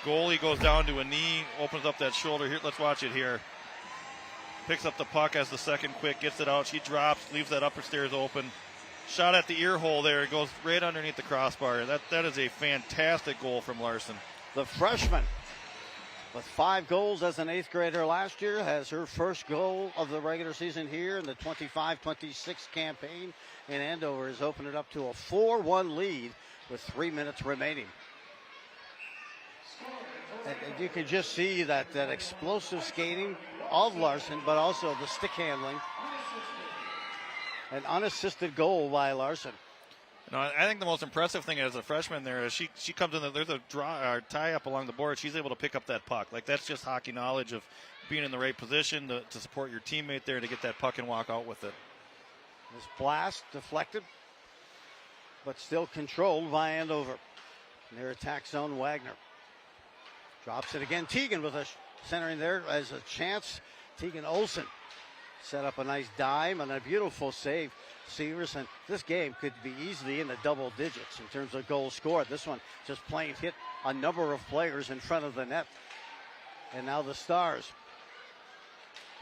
Goalie goes down to a knee, opens up that shoulder. Here, let's watch it here. Picks up the puck as the second quick, gets it out. She drops, leaves that upper stairs open. Shot at the ear hole there. It goes right underneath the crossbar. That is a fantastic goal from Larson. The freshman, with 5 goals as an 8th grader last year, has her first goal of the regular season here in the 25-26 campaign. And Andover has opened it up to a 4-1 lead with 3 minutes remaining. And you can just see that explosive skating of Larson, but also the stick handling. An unassisted goal by Larson. I think the most impressive thing as a freshman there is she comes in, there's a tie up along the board. She's able to pick up that puck. Like, that's just hockey knowledge of being in the right position to support your teammate there to get that puck and walk out with it. This blast deflected, but still controlled by Andover. In their attack zone, Wagner drops it again. Teagan with a centering there as a chance. Teagan Olsen set up a nice dime and a beautiful save. Severson, this game could be easily in the double digits in terms of goals scored. This one just plain hit a number of players in front of the net. And now the Stars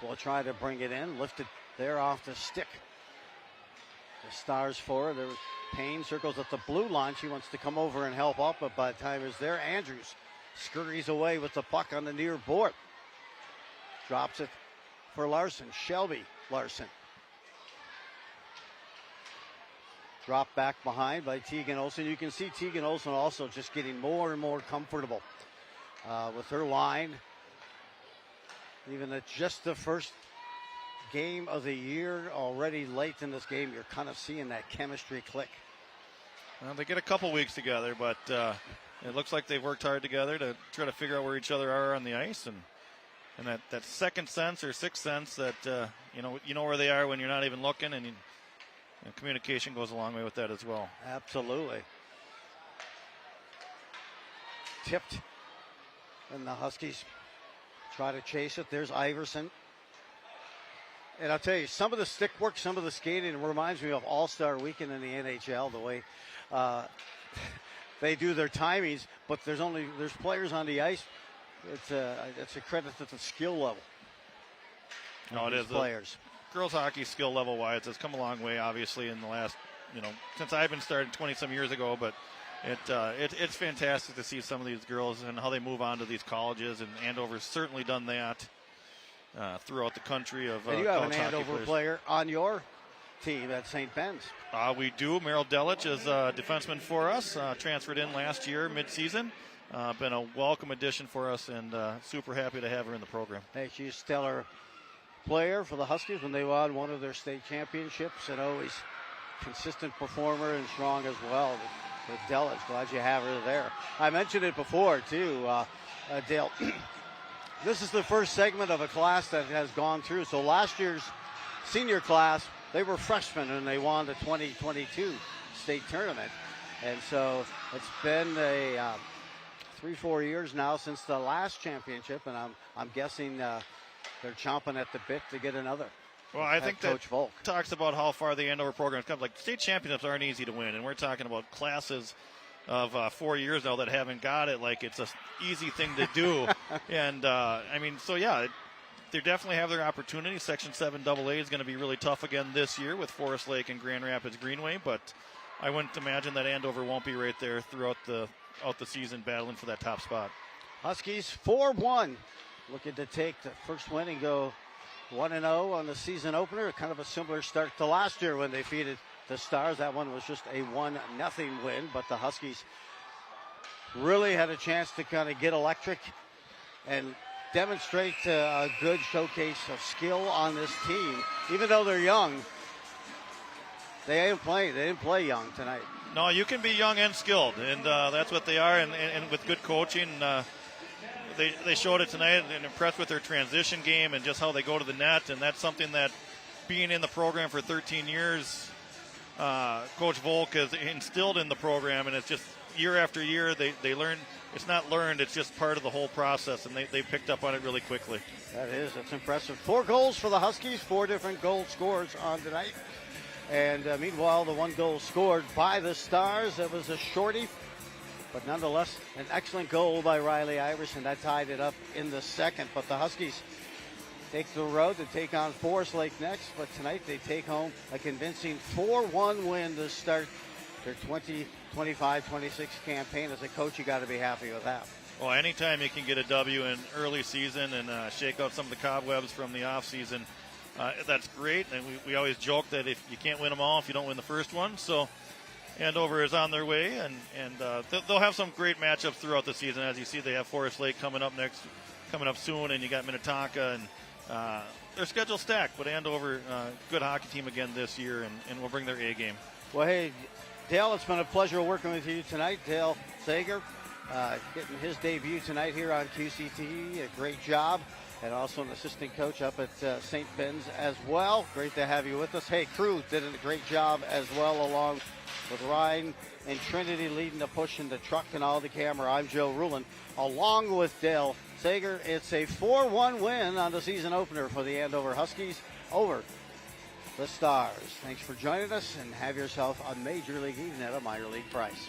will try to bring it in. Lifted there off the stick. The Stars forward. There was Payne circles at the blue line. She wants to come over and help up, but by the time it's there, Andrews scurries away with the puck on the near board. Drops it for Larson. Shelby Larson. Dropped back behind by Teagan Olsen. You can see Teagan Olsen also just getting more and more comfortable with her line. Even at just the first game of the year, already late in this game, you're kind of seeing that chemistry click. Well, they get a couple weeks together, but it looks like they've worked hard together to try to figure out where each other are on the ice, and that second sense or sixth sense that you know where they are when you're not even looking, and communication goes a long way with that as well. Absolutely. Tipped, and the Huskies try to chase it. There's Iverson. And I'll tell you, some of the stick work, some of the skating reminds me of All-Star Weekend in the NHL, the way they do their timings, but there's players on the ice. It's a credit to the skill level. No, it is. Players. Girls hockey skill level wise has come a long way, obviously, in the last, since I've been started 20-some years ago, but it's fantastic to see some of these girls and how they move on to these colleges, and Andover's certainly done that throughout the country of and you have an college hockey Andover players. player on your team at St. Ben's. We do. Meryl Delich is a defenseman for us, transferred in last year mid-season. Been a welcome addition for us, and super happy to have her in the program. Hey, she's a stellar player for the Huskies when they won one of their state championships, and always consistent performer and strong as well with Delich. Glad you have her there. I mentioned it before too, Dale. This is the first segment of a class that has gone through. So last year's senior class, they were freshmen and they won the 2022 state tournament, and so it's been a 3-4 years now since the last championship, and I'm guessing they're chomping at the bit to get another. Well, I think that Coach Volk talks about how far the Andover program has come. Like, state championships aren't easy to win, and we're talking about classes of 4 years now that haven't got it. Like, it's an easy thing to do. And, they definitely have their opportunity. Section 7 AA is going to be really tough again this year with Forest Lake and Grand Rapids Greenway, but I wouldn't imagine that Andover won't be right there throughout the season battling for that top spot. Huskies 4-1, looking to take the first win and go 1-0 on the season opener. Kind of a similar start to last year when they defeated the Stars. That one was just a 1-0 win, but the Huskies really had a chance to kind of get electric and demonstrate a good showcase of skill on this team. Even though they're young, they didn't play young tonight. No, you can be young and skilled, and that's what they are. And with good coaching, they showed it tonight, and impressed with their transition game and just how they go to the net. And that's something that, being in the program for 13 years, Coach Volk has instilled in the program, and it's just year after year they learn. It's not learned, it's just part of the whole process, and they picked up on it really quickly. That's impressive. 4 goals for the Huskies, 4 different goal scorers on tonight. And meanwhile, the 1 goal scored by the Stars, that was a shorty, but nonetheless an excellent goal by Riley Iverson. That tied it up in the second. But the Huskies take the road to take on Forest Lake next, but tonight they take home a convincing 4-1 win to start their 2025-26 campaign. As a coach, you got to be happy with that. Well, anytime you can get a W in early season and shake out some of the cobwebs from the off season, that's great. And we always joke that if you can't win them all if you don't win the first one. So Andover is on their way, and they'll have some great matchups throughout the season. As you see, they have Forest Lake coming up soon, and you got Minnetonka, and their schedule's stacked. But Andover, good hockey team again this year, and will bring their A game. Well, hey, Dale, it's been a pleasure working with you tonight. Dale Sager getting his debut tonight here on QCTV. A great job. and also an assistant coach up at St. Ben's as well. Great to have you with us. Hey, crew did a great job as well, along with Ryan and Trinity leading the push in the truck and all the camera. I'm Joe Rulin, along with Dale Sager. It's a 4-1 win on the season opener for the Andover Huskies over the Stars. Thanks for joining us, and have yourself a Major League evening at a minor league price.